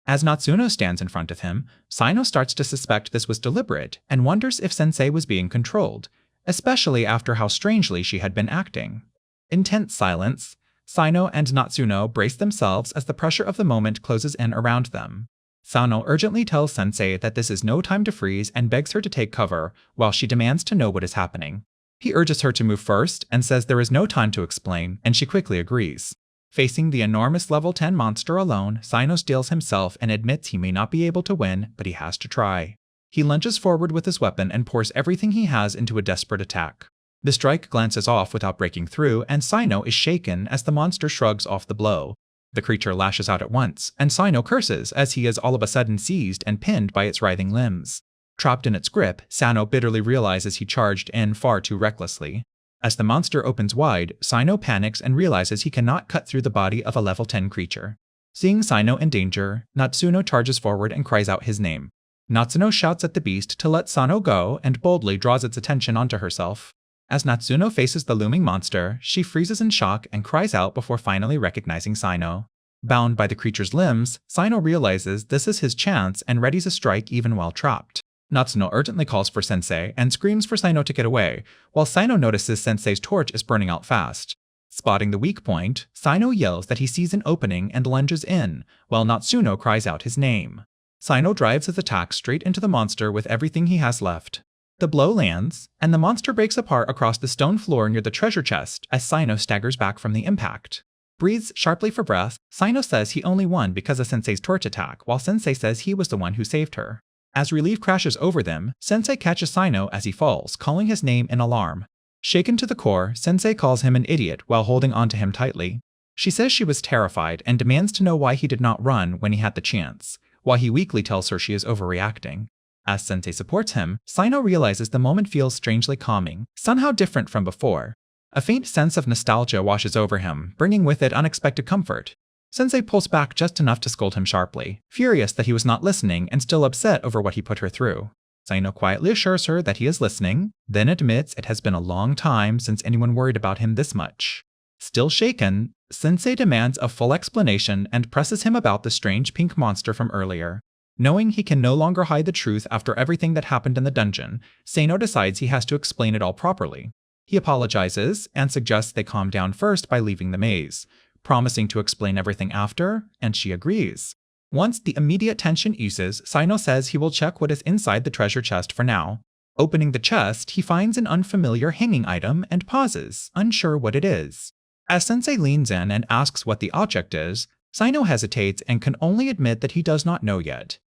As Natsuno stands in front of him, Sino starts to suspect this was deliberate and wonders if Sensei was being controlled, especially after how strangely she had been acting. In tense silence, Sino and Natsuno brace themselves as the pressure of the moment closes in around them. Sino urgently tells Sensei that this is no time to freeze and begs her to take cover, while she demands to know what is happening. He urges her to move first and says there is no time to explain, and she quickly agrees. Facing the enormous level 10 monster alone, Sino steels himself and admits he may not be able to win, but he has to try. He lunges forward with his weapon and pours everything he has into a desperate attack. The strike glances off without breaking through, and Sino is shaken as the monster shrugs off the blow. The creature lashes out at once, and Sino curses as he is all of a sudden seized and pinned by its writhing limbs. Trapped in its grip, Sino bitterly realizes he charged in far too recklessly. As the monster opens wide, Sino panics and realizes he cannot cut through the body of a level 10 creature. Seeing Sino in danger, Natsuno charges forward and cries out his name. Natsuno shouts at the beast to let Sino go and boldly draws its attention onto herself. As Natsuno faces the looming monster, she freezes in shock and cries out before finally recognizing Sino. Bound by the creature's limbs, Sino realizes this is his chance and readies a strike even while trapped. Natsuno urgently calls for Sensei and screams for Sino to get away, while Sino notices Sensei's torch is burning out fast. Spotting the weak point, Sino yells that he sees an opening and lunges in, while Natsuno cries out his name. Sino drives his attack straight into the monster with everything he has left. The blow lands, and the monster breaks apart across the stone floor near the treasure chest as Sino staggers back from the impact. Breathes sharply for breath, Sino says he only won because of Sensei's torch attack, while Sensei says he was the one who saved her. As relief crashes over them, Sensei catches Sino as he falls, calling his name in alarm. Shaken to the core, Sensei calls him an idiot while holding onto him tightly. She says she was terrified and demands to know why he did not run when he had the chance, while he weakly tells her she is overreacting. As Sensei supports him, Sino realizes the moment feels strangely calming, somehow different from before. A faint sense of nostalgia washes over him, bringing with it unexpected comfort. Sensei pulls back just enough to scold him sharply, furious that he was not listening and still upset over what he put her through. Saino quietly assures her that he is listening, then admits it has been a long time since anyone worried about him this much. Still shaken, Sensei demands a full explanation and presses him about the strange pink monster from earlier. Knowing he can no longer hide the truth after everything that happened in the dungeon, Saino decides he has to explain it all properly. He apologizes and suggests they calm down first by leaving the maze, promising to explain everything after, and she agrees. Once the immediate tension eases, Saino says he will check what is inside the treasure chest for now. Opening the chest, he finds an unfamiliar hanging item and pauses, unsure what it is. As Sensei leans in and asks what the object is, Saino hesitates and can only admit that he does not know yet.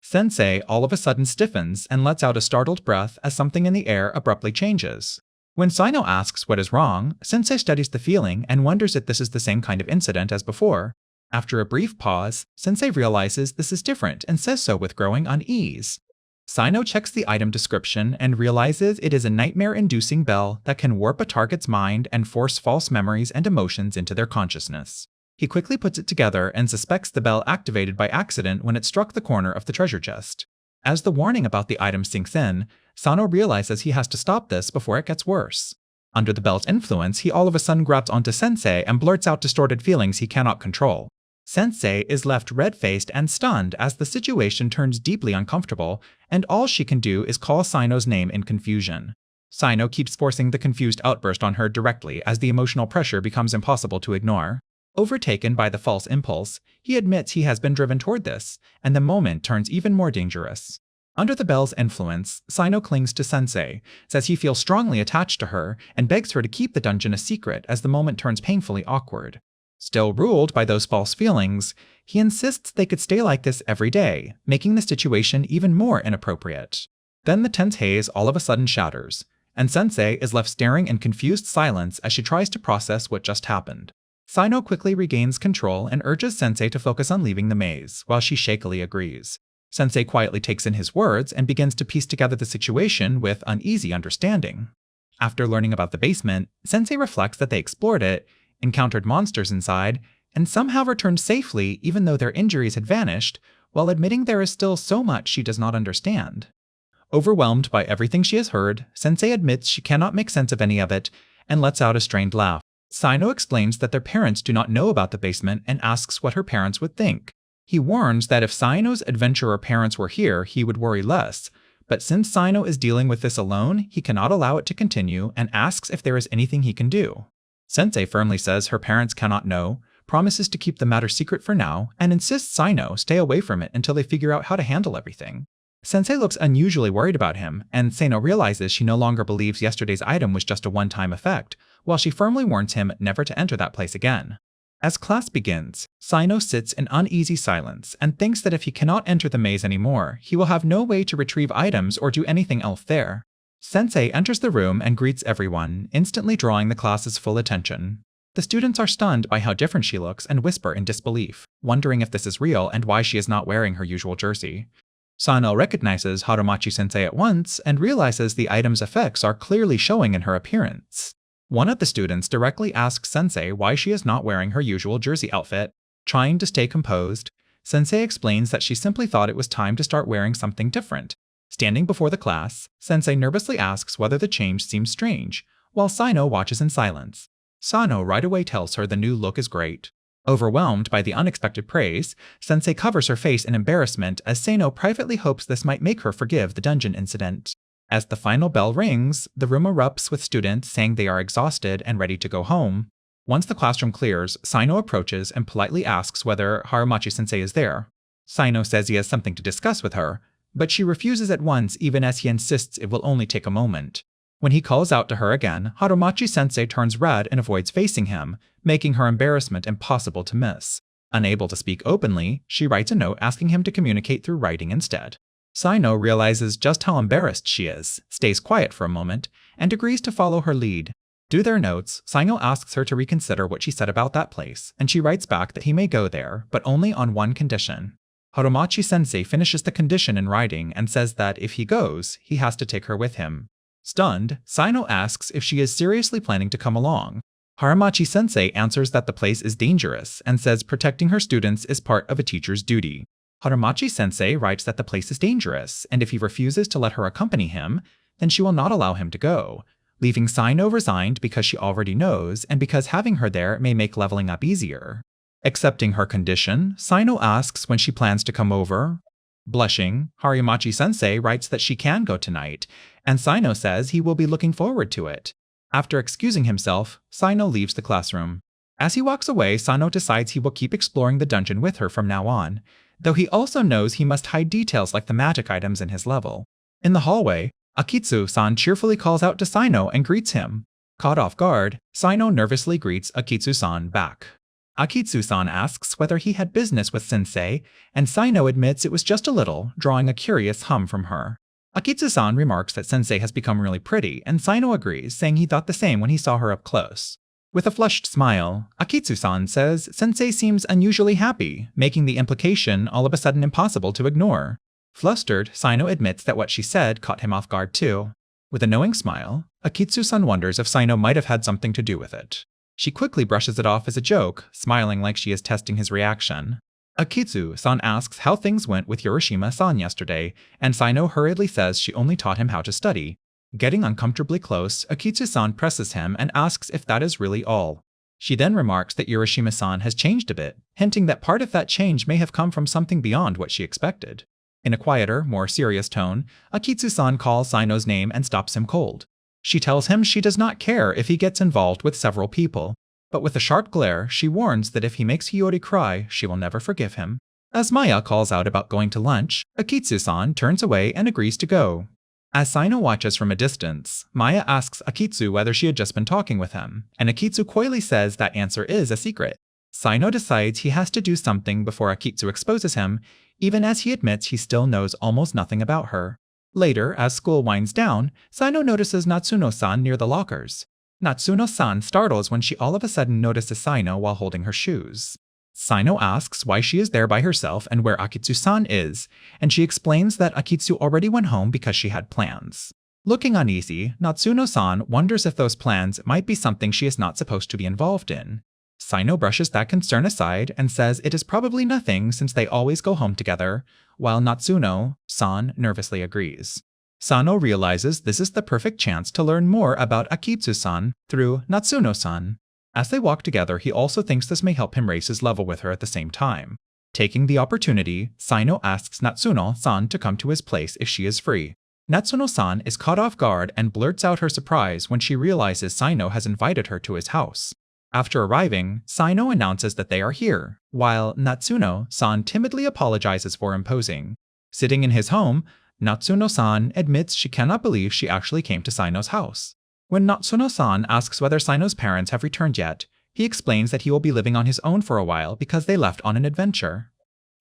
Sensei all of a sudden stiffens and lets out a startled breath as something in the air abruptly changes. When Saino asks what is wrong, Sensei studies the feeling and wonders if this is the same kind of incident as before. After a brief pause, Sensei realizes this is different and says so with growing unease. Saino checks the item description and realizes it is a nightmare-inducing bell that can warp a target's mind and force false memories and emotions into their consciousness. He quickly puts it together and suspects the bell activated by accident when it struck the corner of the treasure chest. As the warning about the item sinks in, Saino realizes he has to stop this before it gets worse. Under the bell's influence, he all of a sudden grabs onto Sensei and blurts out distorted feelings he cannot control. Sensei is left red-faced and stunned as the situation turns deeply uncomfortable, and all she can do is call Saino's name in confusion. Saino keeps forcing the confused outburst on her directly as the emotional pressure becomes impossible to ignore. Overtaken by the false impulse, he admits he has been driven toward this, and the moment turns even more dangerous. Under the bell's influence, Saino clings to Sensei, says he feels strongly attached to her, and begs her to keep the dungeon a secret as the moment turns painfully awkward. Still ruled by those false feelings, he insists they could stay like this every day, making the situation even more inappropriate. Then the tense haze all of a sudden shatters, and Sensei is left staring in confused silence as she tries to process what just happened. Saino quickly regains control and urges Sensei to focus on leaving the maze, while she shakily agrees. Sensei quietly takes in his words and begins to piece together the situation with uneasy understanding. After learning about the basement, Sensei reflects that they explored it, encountered monsters inside, and somehow returned safely even though their injuries had vanished, while admitting there is still so much she does not understand. Overwhelmed by everything she has heard, Sensei admits she cannot make sense of any of it and lets out a strained laugh. Saino explains that their parents do not know about the basement and asks what her parents would think. He warns that if Saino's adventurer parents were here, he would worry less, but since Saino is dealing with this alone, he cannot allow it to continue and asks if there is anything he can do. Sensei firmly says her parents cannot know, promises to keep the matter secret for now, and insists Saino stay away from it until they figure out how to handle everything. Sensei looks unusually worried about him, and Saino realizes she no longer believes yesterday's item was just a one-time effect, while she firmly warns him never to enter that place again. As class begins, Saino sits in uneasy silence and thinks that if he cannot enter the maze anymore, he will have no way to retrieve items or do anything else there. Sensei enters the room and greets everyone, instantly drawing the class's full attention. The students are stunned by how different she looks and whisper in disbelief, wondering if this is real and why she is not wearing her usual jersey. Saino recognizes Harumachi-sensei at once and realizes the item's effects are clearly showing in her appearance. One of the students directly asks Sensei why she is not wearing her usual jersey outfit. Trying to stay composed, Sensei explains that she simply thought it was time to start wearing something different. Standing before the class, Sensei nervously asks whether the change seems strange, while Saino watches in silence. Saino right away tells her the new look is great. Overwhelmed by the unexpected praise, Sensei covers her face in embarrassment as Saino privately hopes this might make her forgive the dungeon incident. As the final bell rings, the room erupts with students saying they are exhausted and ready to go home. Once the classroom clears, Saino approaches and politely asks whether Harumachi-sensei is there. Saino says he has something to discuss with her, but she refuses at once even as he insists it will only take a moment. When he calls out to her again, Harumachi-sensei turns red and avoids facing him, making her embarrassment impossible to miss. Unable to speak openly, she writes a note asking him to communicate through writing instead. Saino realizes just how embarrassed she is, stays quiet for a moment, and agrees to follow her lead. Through their notes, Saino asks her to reconsider what she said about that place, and she writes back that he may go there, but only on one condition. Harumachi-sensei finishes the condition in writing and says that if he goes, he has to take her with him. Stunned, Saino asks if she is seriously planning to come along. Haramachi-sensei answers that the place is dangerous and says protecting her students is part of a teacher's duty. Haramachi-sensei writes that the place is dangerous, and if he refuses to let her accompany him, then she will not allow him to go, leaving Sino resigned because she already knows and because having her there may make leveling up easier. Accepting her condition, Sino asks when she plans to come over. Blushing, Haramachi-sensei writes that she can go tonight, and Sino says he will be looking forward to it. After excusing himself, Sino leaves the classroom. As he walks away, Sino decides he will keep exploring the dungeon with her from now on, though he also knows he must hide details like the magic items in his level. In the hallway, Akitsu-san cheerfully calls out to Sino and greets him. Caught off guard, Sino nervously greets Akitsu-san back. Akitsu-san asks whether he had business with Sensei, and Sino admits it was just a little, drawing a curious hum from her. Akitsu-san remarks that Sensei has become really pretty, and Sino agrees, saying he thought the same when he saw her up close. With a flushed smile, Akitsu-san says Sensei seems unusually happy, making the implication all of a sudden impossible to ignore. Flustered, Sino admits that what she said caught him off guard too. With a knowing smile, Akitsu-san wonders if Sino might have had something to do with it. She quickly brushes it off as a joke, smiling like she is testing his reaction. Akitsu-san asks how things went with Yorishima-san yesterday, and Sino hurriedly says she only taught him how to study. Getting uncomfortably close, Akitsu-san presses him and asks if that is really all. She then remarks that Yorishima-san has changed a bit, hinting that part of that change may have come from something beyond what she expected. In a quieter, more serious tone, Akitsu-san calls Sino's name and stops him cold. She tells him she does not care if he gets involved with several people, but with a sharp glare, she warns that if he makes Hiyori cry, she will never forgive him. As Maya calls out about going to lunch, Akitsu-san turns away and agrees to go. As Sino watches from a distance, Maya asks Akitsu whether she had just been talking with him, and Akitsu coyly says that answer is a secret. Sino decides he has to do something before Akitsu exposes him, even as he admits he still knows almost nothing about her. Later, as school winds down, Sino notices Natsuno-san near the lockers. Natsuno-san startles when she all of a sudden notices Sino while holding her shoes. Sino asks why she is there by herself and where Akitsu-san is, and she explains that Akitsu already went home because she had plans. Looking uneasy, Natsuno-san wonders if those plans might be something she is not supposed to be involved in. Sino brushes that concern aside and says it is probably nothing since they always go home together, while Natsuno-san nervously agrees. Sano realizes this is the perfect chance to learn more about Akitsu-san through Natsuno-san. As they walk together, he also thinks this may help him raise his level with her at the same time. Taking the opportunity, Sino asks Natsuno-san to come to his place if she is free. Natsuno-san is caught off guard and blurts out her surprise when she realizes Sino has invited her to his house. After arriving, Sino announces that they are here, while Natsuno-san timidly apologizes for imposing. Sitting in his home, Natsuno-san admits she cannot believe she actually came to Sino's house. When Natsuno-san asks whether Sino's parents have returned yet, he explains that he will be living on his own for a while because they left on an adventure.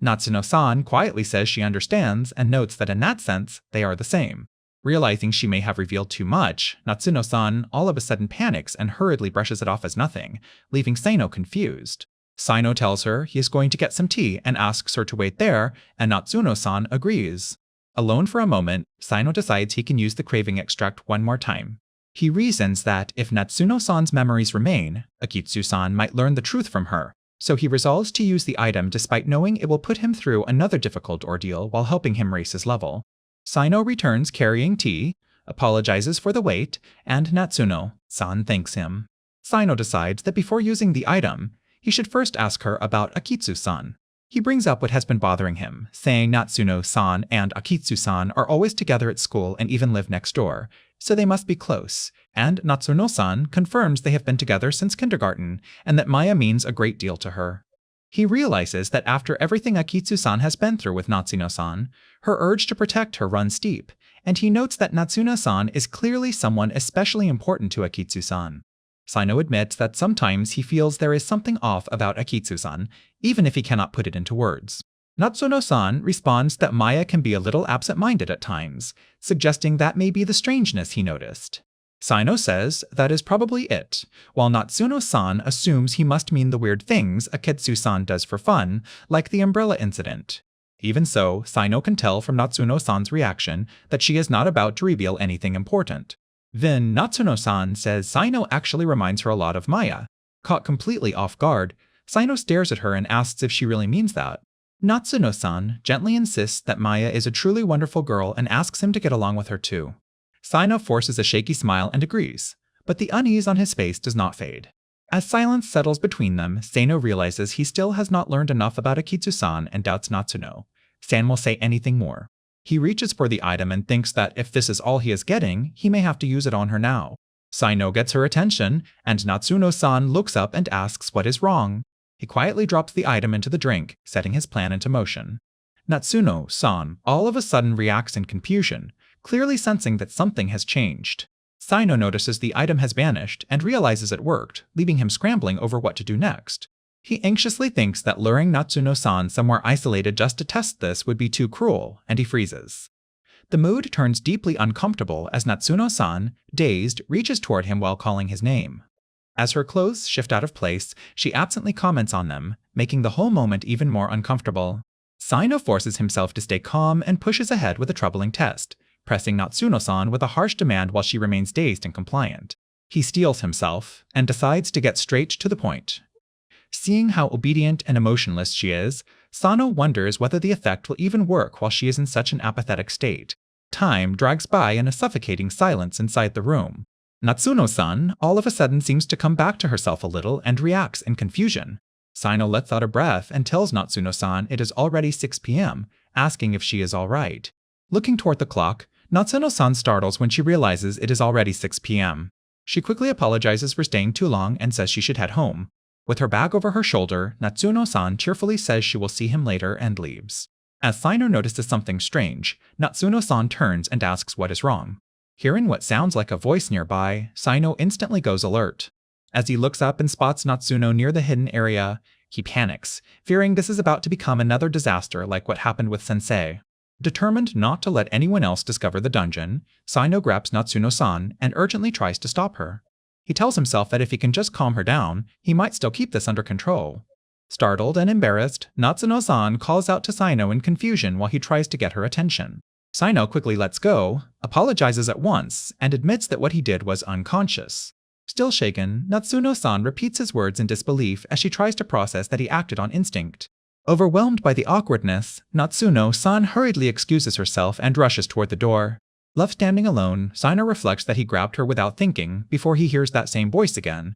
Natsuno-san quietly says she understands and notes that in that sense, they are the same. Realizing she may have revealed too much, Natsuno-san all of a sudden panics and hurriedly brushes it off as nothing, leaving Sino confused. Sino tells her he is going to get some tea and asks her to wait there, and Natsuno-san agrees. Alone for a moment, Sino decides he can use the craving extract one more time. He reasons that if Natsuno-san's memories remain, Akitsu-san might learn the truth from her, so he resolves to use the item despite knowing it will put him through another difficult ordeal while helping him raise his level. Sino returns carrying tea, apologizes for the wait, and Natsuno-san thanks him. Sino decides that before using the item, he should first ask her about Akitsu-san. He brings up what has been bothering him, saying Natsuno-san and Akitsu-san are always together at school and even live next door, so they must be close, and Natsuno-san confirms they have been together since kindergarten, and that Maya means a great deal to her. He realizes that after everything Akitsu-san has been through with Natsuno-san, her urge to protect her runs deep, and he notes that Natsuno-san is clearly someone especially important to Akitsu-san. Sino admits that sometimes he feels there is something off about Akitsu-san, even if he cannot put it into words. Natsuno-san responds that Maya can be a little absent-minded at times, suggesting that may be the strangeness he noticed. Sino says that is probably it, while Natsuno-san assumes he must mean the weird things Akitsu-san does for fun, like the umbrella incident. Even so, Sino can tell from Natsuno-san's reaction that she is not about to reveal anything important. Then Natsuno-san says Sino actually reminds her a lot of Maya. Caught completely off guard, Sino stares at her and asks if she really means that. Natsuno-san gently insists that Maya is a truly wonderful girl and asks him to get along with her too. Sino forces a shaky smile and agrees, but the unease on his face does not fade. As silence settles between them, Sano realizes he still has not learned enough about Akitsu-san and doubts Natsuno. San will say anything more. He reaches for the item and thinks that if this is all he is getting, he may have to use it on her now. Sino gets her attention, and Natsuno-san looks up and asks what is wrong. He quietly drops the item into the drink, setting his plan into motion. Natsuno-san all of a sudden reacts in confusion, clearly sensing that something has changed. Sino notices the item has vanished and realizes it worked, leaving him scrambling over what to do next. He anxiously thinks that luring Natsuno-san somewhere isolated just to test this would be too cruel, and he freezes. The mood turns deeply uncomfortable as Natsuno-san, dazed, reaches toward him while calling his name. As her clothes shift out of place, she absently comments on them, making the whole moment even more uncomfortable. Sino forces himself to stay calm and pushes ahead with a troubling test, pressing Natsuno-san with a harsh demand while she remains dazed and compliant. He steels himself and decides to get straight to the point. Seeing how obedient and emotionless she is, Sano wonders whether the effect will even work while she is in such an apathetic state. Time drags by in a suffocating silence inside the room. Natsuno-san all of a sudden seems to come back to herself a little and reacts in confusion. Sino lets out a breath and tells Natsuno-san it is already 6 p.m., asking if she is all right. Looking toward the clock, Natsuno-san startles when she realizes it is already 6 p.m. She quickly apologizes for staying too long and says she should head home. With her bag over her shoulder, Natsuno-san cheerfully says she will see him later and leaves. As Sino notices something strange, Natsuno-san turns and asks what is wrong. Hearing what sounds like a voice nearby, Sino instantly goes alert. As he looks up and spots Natsuno near the hidden area, he panics, fearing this is about to become another disaster like what happened with Sensei. Determined not to let anyone else discover the dungeon, Sino grabs Natsuno-san and urgently tries to stop her. He tells himself that if he can just calm her down, he might still keep this under control. Startled and embarrassed, Natsuno-san calls out to Sino in confusion while he tries to get her attention. Sino quickly lets go, apologizes at once, and admits that what he did was unconscious. Still shaken, Natsuno-san repeats his words in disbelief as she tries to process that he acted on instinct. Overwhelmed by the awkwardness, Natsuno-san hurriedly excuses herself and rushes toward the door. Left standing alone, Sino reflects that he grabbed her without thinking before he hears that same voice again.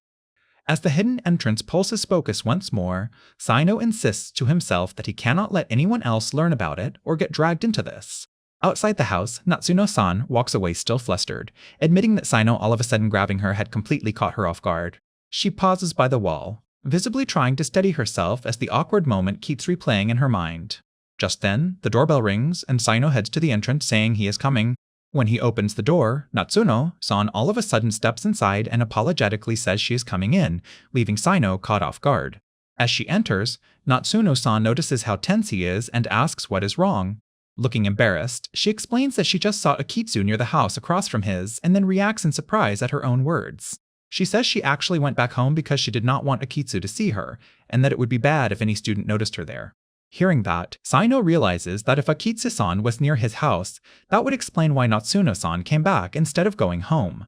As the hidden entrance pulses focus once more, Sino insists to himself that he cannot let anyone else learn about it or get dragged into this. Outside the house, Natsuno-san walks away still flustered, admitting that Sino all of a sudden grabbing her had completely caught her off guard. She pauses by the wall, visibly trying to steady herself as the awkward moment keeps replaying in her mind. Just then, the doorbell rings and Sino heads to the entrance saying he is coming. When he opens the door, Natsuno-san all of a sudden steps inside and apologetically says she is coming in, leaving Sino caught off guard. As she enters, Natsuno-san notices how tense he is and asks what is wrong. Looking embarrassed, she explains that she just saw Akitsu near the house across from his and then reacts in surprise at her own words. She says she actually went back home because she did not want Akitsu to see her, and that it would be bad if any student noticed her there. Hearing that, Sino realizes that if Akitsu-san was near his house, that would explain why Natsuno-san came back instead of going home.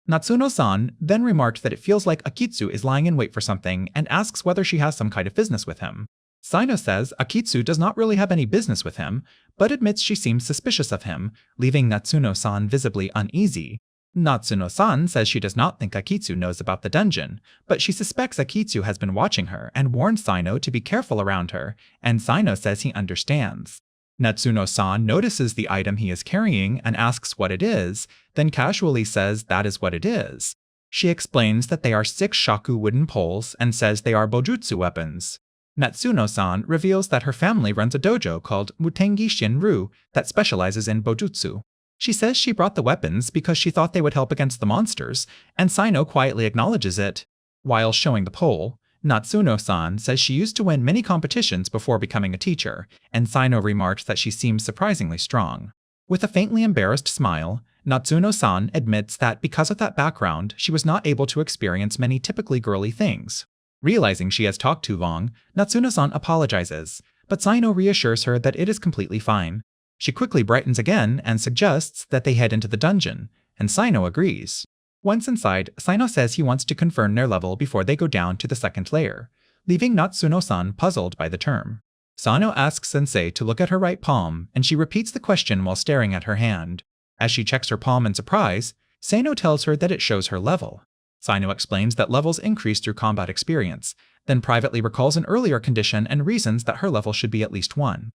Natsuno-san then remarked that it feels like Akitsu is lying in wait for something and asks whether she has some kind of business with him. Sino says Akitsu does not really have any business with him, but admits she seems suspicious of him, leaving Natsuno-san visibly uneasy. Natsuno-san says she does not think Akitsu knows about the dungeon, but she suspects Akitsu has been watching her and warns Sino to be careful around her, and Sino says he understands. Natsuno-san notices the item he is carrying and asks what it is, then casually says that is what it is. She explains that they are 6 shaku wooden poles and says they are bojutsu weapons. Natsuno-san reveals that her family runs a dojo called Mutengi Shinru that specializes in bojutsu. She says she brought the weapons because she thought they would help against the monsters, and Sino quietly acknowledges it. While showing the pole, Natsuno-san says she used to win many competitions before becoming a teacher, and Sino remarked that she seems surprisingly strong. With a faintly embarrassed smile, Natsuno-san admits that because of that background, she was not able to experience many typically girly things. Realizing she has talked too long, Natsuno-san apologizes, but Sino reassures her that it is completely fine. She quickly brightens again and suggests that they head into the dungeon, and Sino agrees. Once inside, Sino says he wants to confirm their level before they go down to the second layer, leaving Natsuno-san puzzled by the term. Sino asks Sensei to look at her right palm, and she repeats the question while staring at her hand. As she checks her palm in surprise, Sino tells her that it shows her level. Sino explains that levels increase through combat experience, then privately recalls an earlier condition and reasons that her level should be at least 1.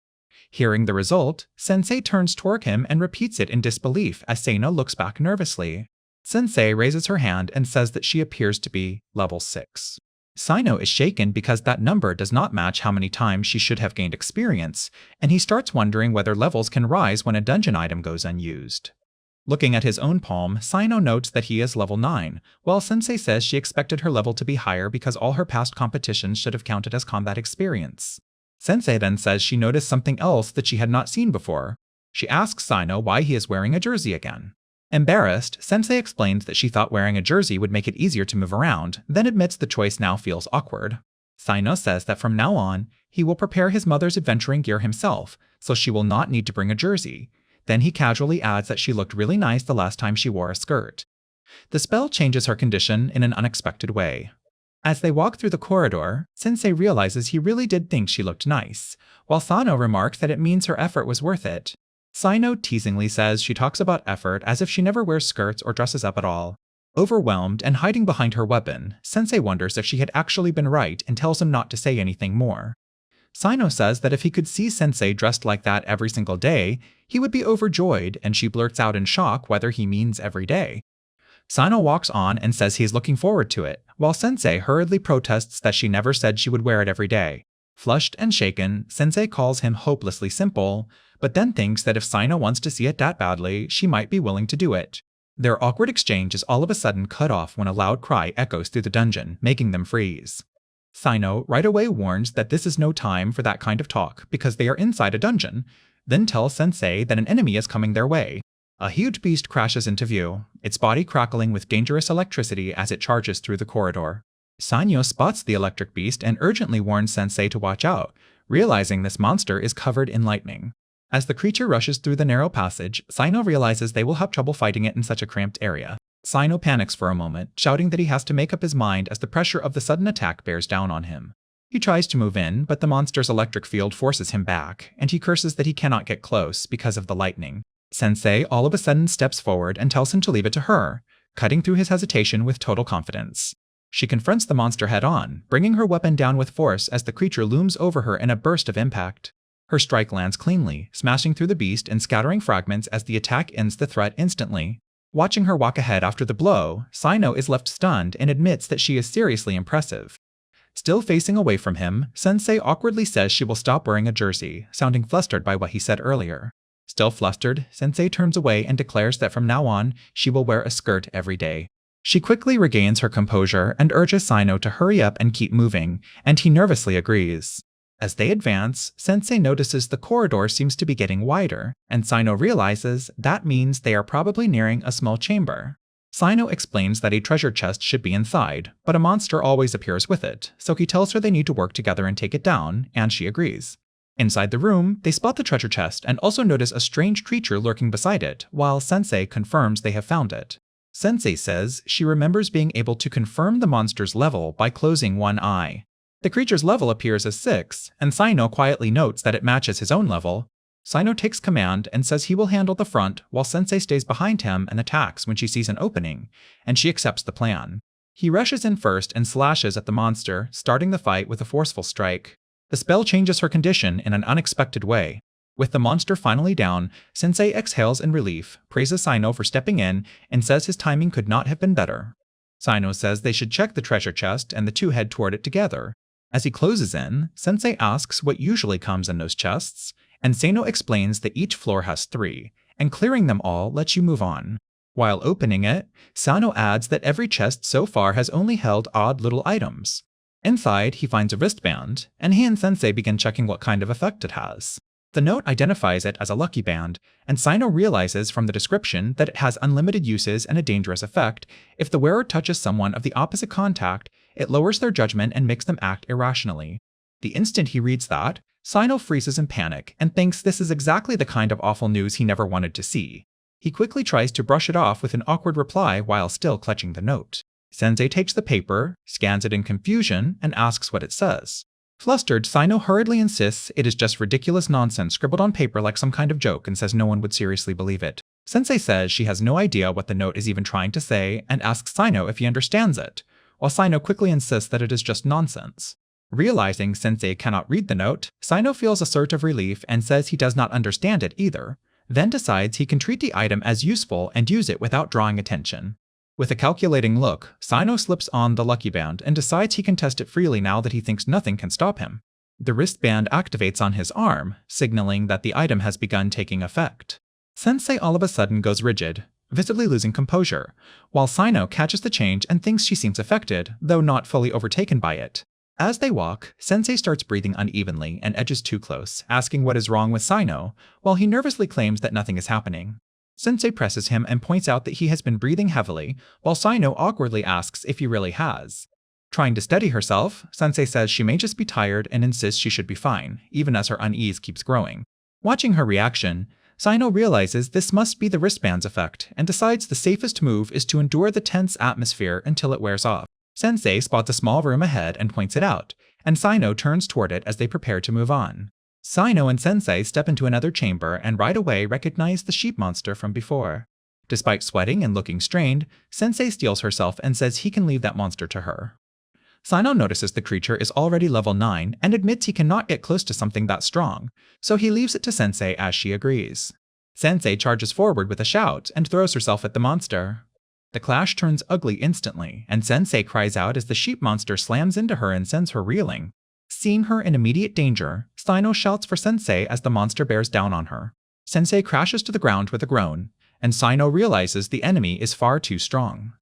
Hearing the result, Sensei turns toward him and repeats it in disbelief as Sino looks back nervously. Sensei raises her hand and says that she appears to be level 6. Sino is shaken because that number does not match how many times she should have gained experience, and he starts wondering whether levels can rise when a dungeon item goes unused. Looking at his own palm, Sino notes that he is level 9, while Sensei says she expected her level to be higher because all her past competitions should have counted as combat experience. Sensei then says she noticed something else that she had not seen before. She asks Sino why he is wearing a jersey again. Embarrassed, Sensei explains that she thought wearing a jersey would make it easier to move around, then admits the choice now feels awkward. Sino says that from now on, he will prepare his mother's adventuring gear himself, so she will not need to bring a jersey. Then he casually adds that she looked really nice the last time she wore a skirt. The spell changes her condition in an unexpected way. As they walk through the corridor, Sensei realizes he really did think she looked nice, while Sino remarks that it means her effort was worth it. Sino teasingly says she talks about effort as if she never wears skirts or dresses up at all. Overwhelmed and hiding behind her weapon, Sensei wonders if she had actually been right and tells him not to say anything more. Sino says that if he could see Sensei dressed like that every single day, he would be overjoyed, and she blurts out in shock whether he means every day. Sino walks on and says he is looking forward to it, while Sensei hurriedly protests that she never said she would wear it every day. Flushed and shaken, Sensei calls him hopelessly simple, but then thinks that if Sino wants to see it that badly, she might be willing to do it. Their awkward exchange is all of a sudden cut off when a loud cry echoes through the dungeon, making them freeze. Sino right away warns that this is no time for that kind of talk because they are inside a dungeon, then tells Sensei that an enemy is coming their way. A huge beast crashes into view, its body crackling with dangerous electricity as it charges through the corridor. Sanyo spots the electric beast and urgently warns Sensei to watch out, realizing this monster is covered in lightning. As the creature rushes through the narrow passage, Sino realizes they will have trouble fighting it in such a cramped area. Sino panics for a moment, shouting that he has to make up his mind as the pressure of the sudden attack bears down on him. He tries to move in, but the monster's electric field forces him back, and he curses that he cannot get close because of the lightning. Sensei all of a sudden steps forward and tells him to leave it to her, cutting through his hesitation with total confidence. She confronts the monster head-on, bringing her weapon down with force as the creature looms over her in a burst of impact. Her strike lands cleanly, smashing through the beast and scattering fragments as the attack ends the threat instantly. Watching her walk ahead after the blow, Sino is left stunned and admits that she is seriously impressive. Still facing away from him, Sensei awkwardly says she will stop wearing a jersey, sounding flustered by what he said earlier. Still flustered, Sensei turns away and declares that from now on, she will wear a skirt every day. She quickly regains her composure and urges Sino to hurry up and keep moving, and he nervously agrees. As they advance, Sensei notices the corridor seems to be getting wider, and Sino realizes that means they are probably nearing a small chamber. Sino explains that a treasure chest should be inside, but a monster always appears with it, so he tells her they need to work together and take it down, and she agrees. Inside the room, they spot the treasure chest and also notice a strange creature lurking beside it, while Sensei confirms they have found it. Sensei says she remembers being able to confirm the monster's level by closing one eye. The creature's level appears as 6, and Sino quietly notes that it matches his own level. Sino takes command and says he will handle the front while Sensei stays behind him and attacks when she sees an opening, and she accepts the plan. He rushes in first and slashes at the monster, starting the fight with a forceful strike. The spell changes her condition in an unexpected way. With the monster finally down, Sensei exhales in relief, praises Sino for stepping in, and says his timing could not have been better. Sino says they should check the treasure chest and the two head toward it together. As he closes in, Sensei asks what usually comes in those chests, and Sino explains that each floor has 3, and clearing them all lets you move on. While opening it, Sino adds that every chest so far has only held odd little items. Inside, he finds a wristband, and he and Sensei begin checking what kind of effect it has. The note identifies it as a lucky band, and Sino realizes from the description that it has unlimited uses and a dangerous effect. If the wearer touches someone of the opposite contact, it lowers their judgment and makes them act irrationally. The instant he reads that, Sino freezes in panic and thinks this is exactly the kind of awful news he never wanted to see. He quickly tries to brush it off with an awkward reply while still clutching the note. Sensei takes the paper, scans it in confusion, and asks what it says. Flustered, Sino hurriedly insists it is just ridiculous nonsense scribbled on paper like some kind of joke and says no one would seriously believe it. Sensei says she has no idea what the note is even trying to say and asks Sino if he understands it, while Sino quickly insists that it is just nonsense. Realizing Sensei cannot read the note, Sino feels a sort of relief and says he does not understand it either, then decides he can treat the item as useful and use it without drawing attention. With a calculating look, Sino slips on the lucky band and decides he can test it freely now that he thinks nothing can stop him. The wristband activates on his arm, signaling that the item has begun taking effect. Sensei all of a sudden goes rigid, visibly losing composure, while Sino catches the change and thinks she seems affected, though not fully overtaken by it. As they walk, Sensei starts breathing unevenly and edges too close, asking what is wrong with Sino, while he nervously claims that nothing is happening. Sensei presses him and points out that he has been breathing heavily, while Sino awkwardly asks if he really has. Trying to steady herself, Sensei says she may just be tired and insists she should be fine, even as her unease keeps growing. Watching her reaction, Sino realizes this must be the wristband's effect and decides the safest move is to endure the tense atmosphere until it wears off. Sensei spots a small room ahead and points it out, and Sino turns toward it as they prepare to move on. Sino and Sensei step into another chamber and right away recognize the sheep monster from before. Despite sweating and looking strained, Sensei steels herself and says he can leave that monster to her. Sino notices the creature is already level 9 and admits he cannot get close to something that strong, so he leaves it to Sensei as she agrees. Sensei charges forward with a shout and throws herself at the monster. The clash turns ugly instantly, and Sensei cries out as the sheep monster slams into her and sends her reeling. Seeing her in immediate danger, Sino shouts for Sensei as the monster bears down on her. Sensei crashes to the ground with a groan, and Sino realizes the enemy is far too strong.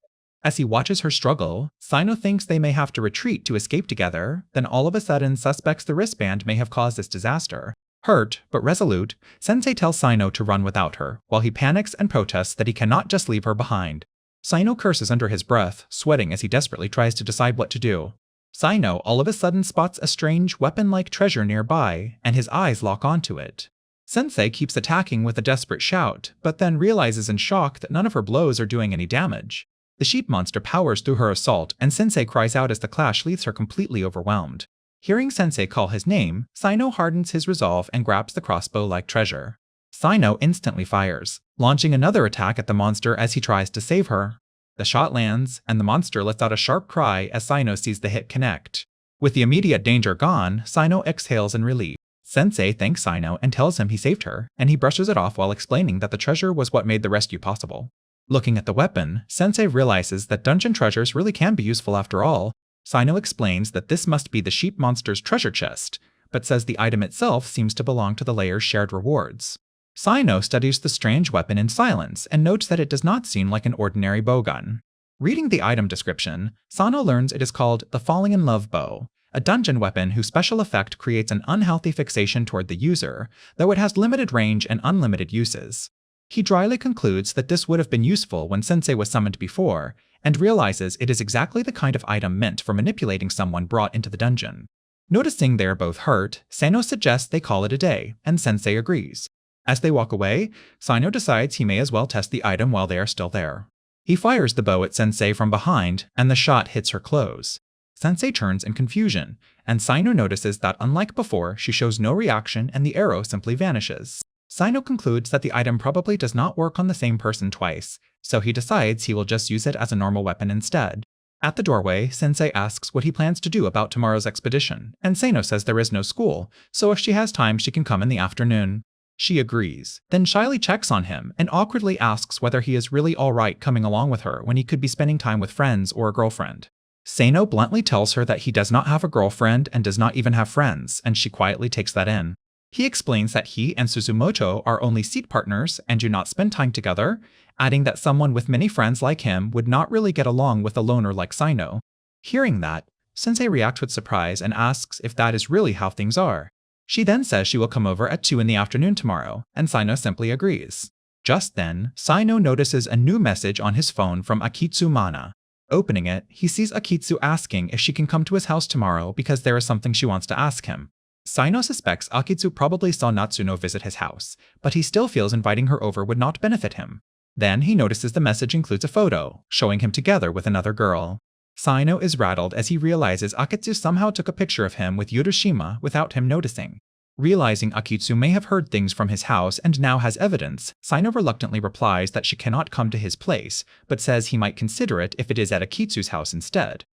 As he watches her struggle, Sino thinks they may have to retreat to escape together, then all of a sudden suspects the wristband may have caused this disaster. Hurt, but resolute, Sensei tells Sino to run without her, while he panics and protests that he cannot just leave her behind. Sino curses under his breath, sweating as he desperately tries to decide what to do. Sino all of a sudden spots a strange weapon-like treasure nearby, and his eyes lock onto it. Sensei keeps attacking with a desperate shout, but then realizes in shock that none of her blows are doing any damage. The sheep monster powers through her assault, and Sensei cries out as the clash leaves her completely overwhelmed. Hearing Sensei call his name, Sino hardens his resolve and grabs the crossbow-like treasure. Sino instantly fires, launching another attack at the monster as he tries to save her. The shot lands, and the monster lets out a sharp cry as Sino sees the hit connect. With the immediate danger gone, Sino exhales in relief. Sensei thanks Sino and tells him he saved her, and he brushes it off while explaining that the treasure was what made the rescue possible. Looking at the weapon, Sensei realizes that dungeon treasures really can be useful after all. Sino explains that this must be the sheep monster's treasure chest, but says the item itself seems to belong to the layer's shared rewards. Sino studies the strange weapon in silence and notes that it does not seem like an ordinary bowgun. Reading the item description, Sino learns it is called the Falling in Love Bow, a dungeon weapon whose special effect creates an unhealthy fixation toward the user, though it has limited range and unlimited uses. He dryly concludes that this would have been useful when Sensei was summoned before, and realizes it is exactly the kind of item meant for manipulating someone brought into the dungeon. Noticing they are both hurt, Sino suggests they call it a day, and Sensei agrees. As they walk away, Sino decides he may as well test the item while they are still there. He fires the bow at Sensei from behind, and the shot hits her clothes. Sensei turns in confusion, and Sino notices that unlike before, she shows no reaction and the arrow simply vanishes. Sino concludes that the item probably does not work on the same person twice, so he decides he will just use it as a normal weapon instead. At the doorway, Sensei asks what he plans to do about tomorrow's expedition, and Sino says there is no school, so if she has time she can come in the afternoon. She agrees, then shyly checks on him and awkwardly asks whether he is really alright coming along with her when he could be spending time with friends or a girlfriend. Sino bluntly tells her that he does not have a girlfriend and does not even have friends, and she quietly takes that in. He explains that he and Suzumoto are only seat partners and do not spend time together, adding that someone with many friends like him would not really get along with a loner like Sino. Hearing that, Sensei reacts with surprise and asks if that is really how things are. She then says she will come over at 2 in the afternoon tomorrow, and Sino simply agrees. Just then, Sino notices a new message on his phone from Akitsu Mana. Opening it, he sees Akitsu asking if she can come to his house tomorrow because there is something she wants to ask him. Sino suspects Akitsu probably saw Natsuno visit his house, but he still feels inviting her over would not benefit him. Then he notices the message includes a photo, showing him together with another girl. Sino is rattled as he realizes Akitsu somehow took a picture of him with Yurushima without him noticing. Realizing Akitsu may have heard things from his house and now has evidence, Sino reluctantly replies that she cannot come to his place, but says he might consider it if it is at Akitsu's house instead.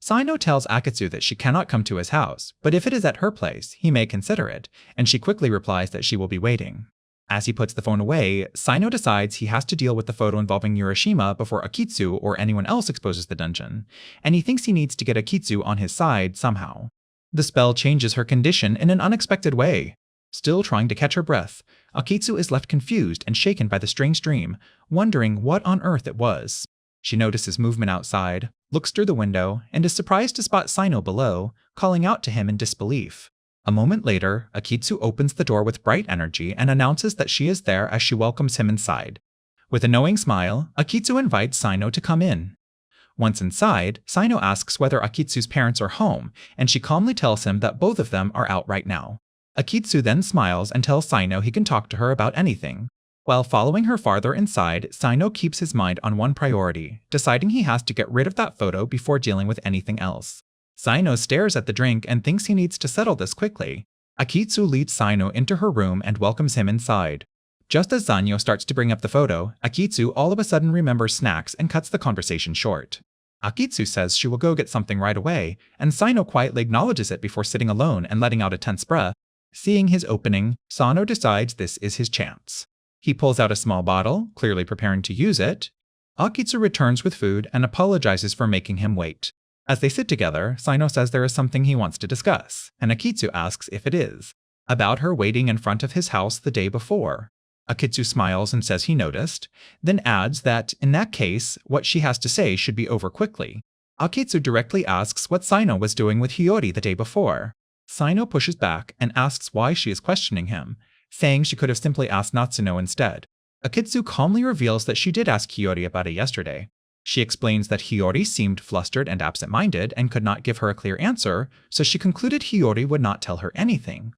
Sino tells Akitsu that she cannot come to his house, but if it is at her place, he may consider it, and she quickly replies that she will be waiting. As he puts the phone away, Sino decides he has to deal with the photo involving Yurushima before Akitsu or anyone else exposes the dungeon, and he thinks he needs to get Akitsu on his side somehow. The spell changes her condition in an unexpected way. Still trying to catch her breath, Akitsu is left confused and shaken by the strange dream, wondering what on earth it was. She notices movement outside, looks through the window, and is surprised to spot Sino below, calling out to him in disbelief. A moment later, Akitsu opens the door with bright energy and announces that she is there as she welcomes him inside. With a knowing smile, Akitsu invites Sino to come in. Once inside, Sino asks whether Akitsu's parents are home, and she calmly tells him that both of them are out right now. Akitsu then smiles and tells Sino he can talk to her about anything. While following her farther inside, Sino keeps his mind on one priority, deciding he has to get rid of that photo before dealing with anything else. Sino stares at the drink and thinks he needs to settle this quickly. Akitsu leads Sino into her room and welcomes him inside. Just as Zanyo starts to bring up the photo, Akitsu all of a sudden remembers snacks and cuts the conversation short. Akitsu says she will go get something right away, and Sino quietly acknowledges it before sitting alone and letting out a tense breath. Seeing his opening, Sino decides this is his chance. He pulls out a small bottle, clearly preparing to use it. Akitsu returns with food and apologizes for making him wait. As they sit together, Sino says there is something he wants to discuss, and Akitsu asks if it is. About her waiting in front of his house the day before. Akitsu smiles and says he noticed, then adds that, in that case, what she has to say should be over quickly. Akitsu directly asks what Sino was doing with Hiyori the day before. Sino pushes back and asks why she is questioning him, saying she could have simply asked Natsuno instead. Akitsu calmly reveals that she did ask Hiyori about it yesterday. She explains that Hiyori seemed flustered and absent-minded and could not give her a clear answer, so she concluded Hiyori would not tell her anything.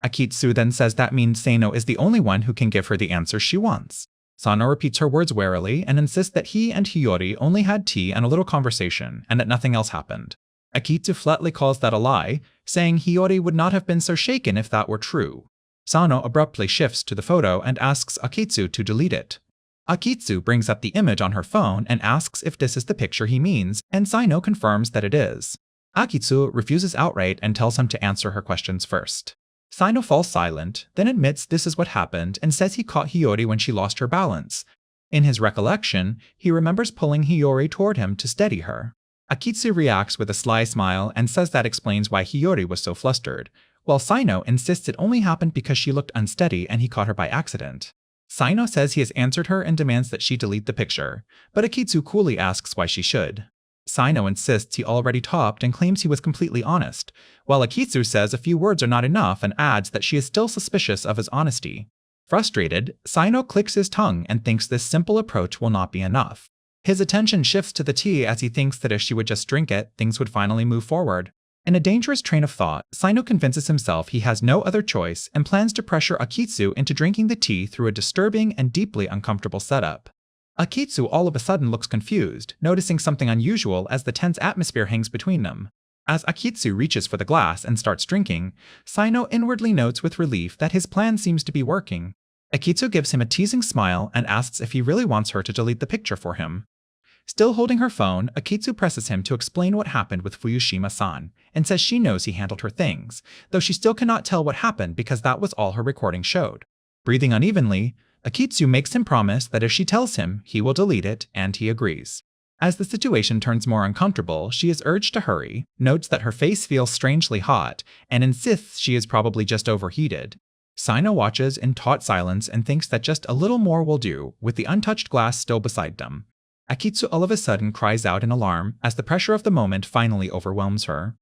Akitsu then says that means Sano is the only one who can give her the answer she wants. Sano repeats her words warily and insists that he and Hiyori only had tea and a little conversation, and that nothing else happened. Akitsu flatly calls that a lie, saying Hiyori would not have been so shaken if that were true. Sano abruptly shifts to the photo and asks Akitsu to delete it. Akitsu brings up the image on her phone and asks if this is the picture he means, and Sino confirms that it is. Akitsu refuses outright and tells him to answer her questions first. Sino falls silent, then admits this is what happened and says he caught Hiyori when she lost her balance. In his recollection, he remembers pulling Hiyori toward him to steady her. Akitsu reacts with a sly smile and says that explains why Hiyori was so flustered, while Sino insists it only happened because she looked unsteady and he caught her by accident. Sino says he has answered her and demands that she delete the picture, but Akitsu coolly asks why she should. Sino insists he already talked and claims he was completely honest, while Akitsu says a few words are not enough and adds that she is still suspicious of his honesty. Frustrated, Sino clicks his tongue and thinks this simple approach will not be enough. His attention shifts to the tea as he thinks that if she would just drink it, things would finally move forward. In a dangerous train of thought, Sino convinces himself he has no other choice and plans to pressure Akitsu into drinking the tea through a disturbing and deeply uncomfortable setup. Akitsu all of a sudden looks confused, noticing something unusual as the tense atmosphere hangs between them. As Akitsu reaches for the glass and starts drinking, Sino inwardly notes with relief that his plan seems to be working. Akitsu gives him a teasing smile and asks if he really wants her to delete the picture for him. Still holding her phone, Akitsu presses him to explain what happened with Fuyushima-san, and says she knows he handled her things, though she still cannot tell what happened because that was all her recording showed. Breathing unevenly, Akitsu makes him promise that if she tells him, he will delete it, and he agrees. As the situation turns more uncomfortable, she is urged to hurry, notes that her face feels strangely hot, and insists she is probably just overheated. Sino watches in taut silence and thinks that just a little more will do, with the untouched glass still beside them. Akitsu all of a sudden cries out in alarm as the pressure of the moment finally overwhelms her.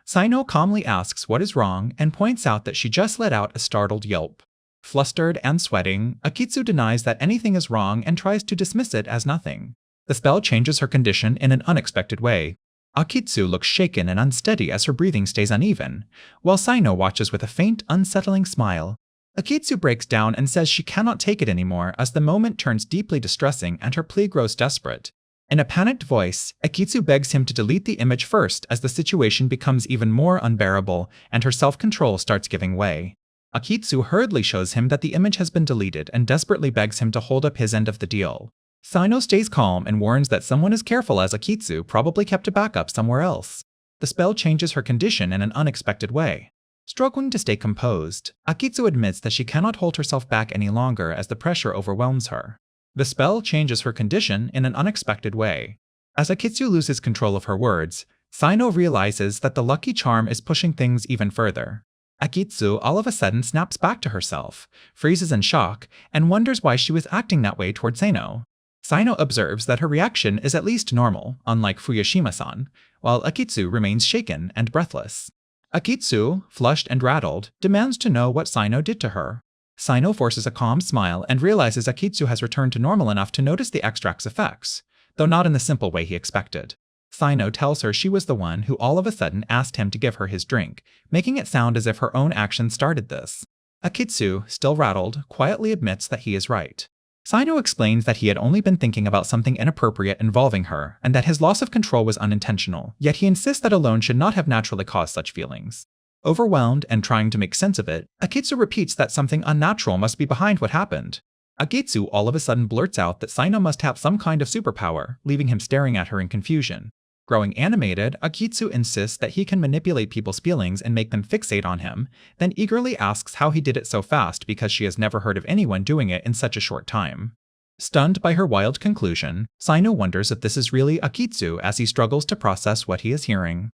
Sino calmly asks what is wrong and points out that she just let out a startled yelp. Flustered and sweating, Akitsu denies that anything is wrong and tries to dismiss it as nothing. The spell changes her condition in an unexpected way. Akitsu looks shaken and unsteady as her breathing stays uneven, while Sino watches with a faint, unsettling smile. Akitsu breaks down and says she cannot take it anymore as the moment turns deeply distressing and her plea grows desperate. In a panicked voice, Akitsu begs him to delete the image first as the situation becomes even more unbearable and her self-control starts giving way. Akitsu hurriedly shows him that the image has been deleted and desperately begs him to hold up his end of the deal. Sino stays calm and warns that someone as careful as Akitsu probably kept a backup somewhere else. The spell changes her condition in an unexpected way. Struggling to stay composed, Akitsu admits that she cannot hold herself back any longer as the pressure overwhelms her. The spell changes her condition in an unexpected way. As Akitsu loses control of her words, Sino realizes that the lucky charm is pushing things even further. Akitsu all of a sudden snaps back to herself, freezes in shock, and wonders why she was acting that way toward Sino. Sino observes that her reaction is at least normal, unlike Fuyashima-san, while Akitsu remains shaken and breathless. Akitsu, flushed and rattled, demands to know what Sino did to her. Sino forces a calm smile and realizes Akitsu has returned to normal enough to notice the extract's effects, though not in the simple way he expected. Sino tells her she was the one who all of a sudden asked him to give her his drink, making it sound as if her own actions started this. Akitsu, still rattled, quietly admits that he is right. Sino explains that he had only been thinking about something inappropriate involving her, and that his loss of control was unintentional, yet he insists that alone should not have naturally caused such feelings. Overwhelmed and trying to make sense of it, Akitsu repeats that something unnatural must be behind what happened. Akitsu all of a sudden blurts out that Sino must have some kind of superpower, leaving him staring at her in confusion. Growing animated, Akitsu insists that he can manipulate people's feelings and make them fixate on him, then eagerly asks how he did it so fast because she has never heard of anyone doing it in such a short time. Stunned by her wild conclusion, Sino wonders if this is really Akitsu as he struggles to process what he is hearing.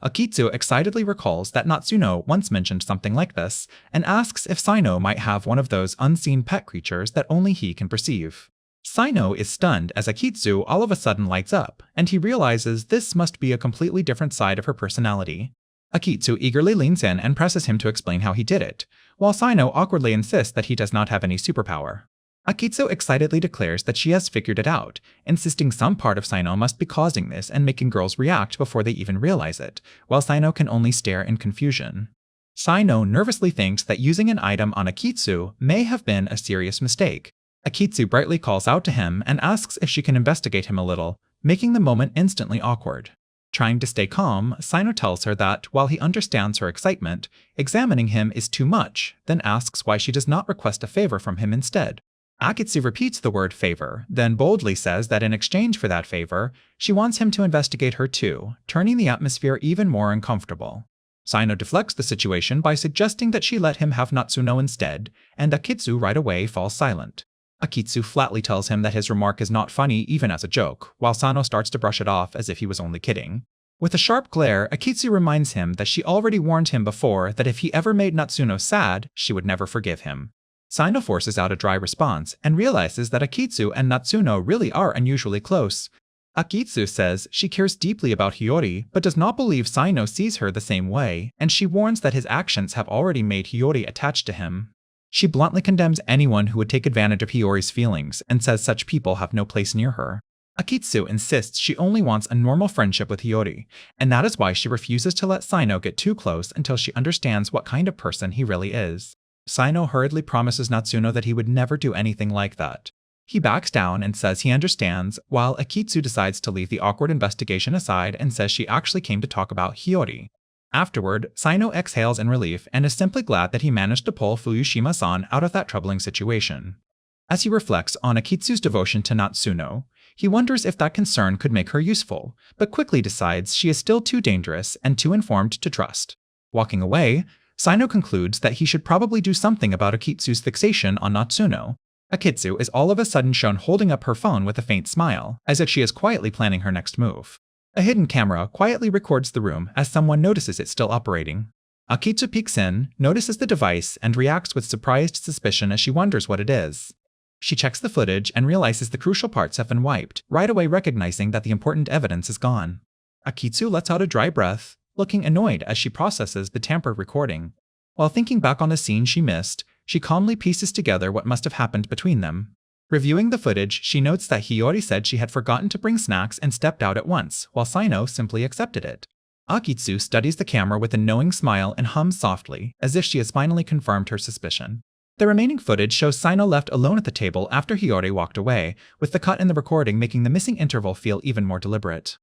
Akitsu excitedly recalls that Natsuno once mentioned something like this, and asks if Sino might have one of those unseen pet creatures that only he can perceive. Sino is stunned as Akitsu all of a sudden lights up, and he realizes this must be a completely different side of her personality. Akitsu eagerly leans in and presses him to explain how he did it, while Sino awkwardly insists that he does not have any superpower. Akitsu excitedly declares that she has figured it out, insisting some part of Sino must be causing this and making girls react before they even realize it, while Sino can only stare in confusion. Sino nervously thinks that using an item on Akitsu may have been a serious mistake. Akitsu brightly calls out to him and asks if she can investigate him a little, making the moment instantly awkward. Trying to stay calm, Sino tells her that, while he understands her excitement, examining him is too much, then asks why she does not request a favor from him instead. Akitsu repeats the word favor, then boldly says that in exchange for that favor, she wants him to investigate her too, turning the atmosphere even more uncomfortable. Sino deflects the situation by suggesting that she let him have Natsuno instead, and Akitsu right away falls silent. Akitsu flatly tells him that his remark is not funny even as a joke, while Sino starts to brush it off as if he was only kidding. With a sharp glare, Akitsu reminds him that she already warned him before that if he ever made Natsuno sad, she would never forgive him. Sino forces out a dry response and realizes that Akitsu and Natsuno really are unusually close. Akitsu says she cares deeply about Hiyori, but does not believe Sino sees her the same way, and she warns that his actions have already made Hiyori attached to him. She bluntly condemns anyone who would take advantage of Hiyori's feelings and says such people have no place near her. Akitsu insists she only wants a normal friendship with Hiyori, and that is why she refuses to let Sino get too close until she understands what kind of person he really is. Sino hurriedly promises Natsuno that he would never do anything like that. He backs down and says he understands, while Akitsu decides to leave the awkward investigation aside and says she actually came to talk about Hiyori. Afterward, Sino exhales in relief and is simply glad that he managed to pull Fuyashima-san out of that troubling situation. As he reflects on Akitsu's devotion to Natsuno, he wonders if that concern could make her useful, but quickly decides she is still too dangerous and too informed to trust. Walking away, Sino concludes that he should probably do something about Akitsu's fixation on Natsuno. Akitsu is all of a sudden shown holding up her phone with a faint smile, as if she is quietly planning her next move. A hidden camera quietly records the room as someone notices it still operating. Akitsu peeks in, notices the device, and reacts with surprised suspicion as she wonders what it is. She checks the footage and realizes the crucial parts have been wiped, right away recognizing that the important evidence is gone. Akitsu lets out a dry breath, looking annoyed as she processes the tampered recording. While thinking back on the scene she missed, she calmly pieces together what must have happened between them. Reviewing the footage, she notes that Hiyori said she had forgotten to bring snacks and stepped out at once, while Sino simply accepted it. Akitsu studies the camera with a knowing smile and hums softly, as if she has finally confirmed her suspicion. The remaining footage shows Sino left alone at the table after Hiyori walked away, with the cut in the recording making the missing interval feel even more deliberate.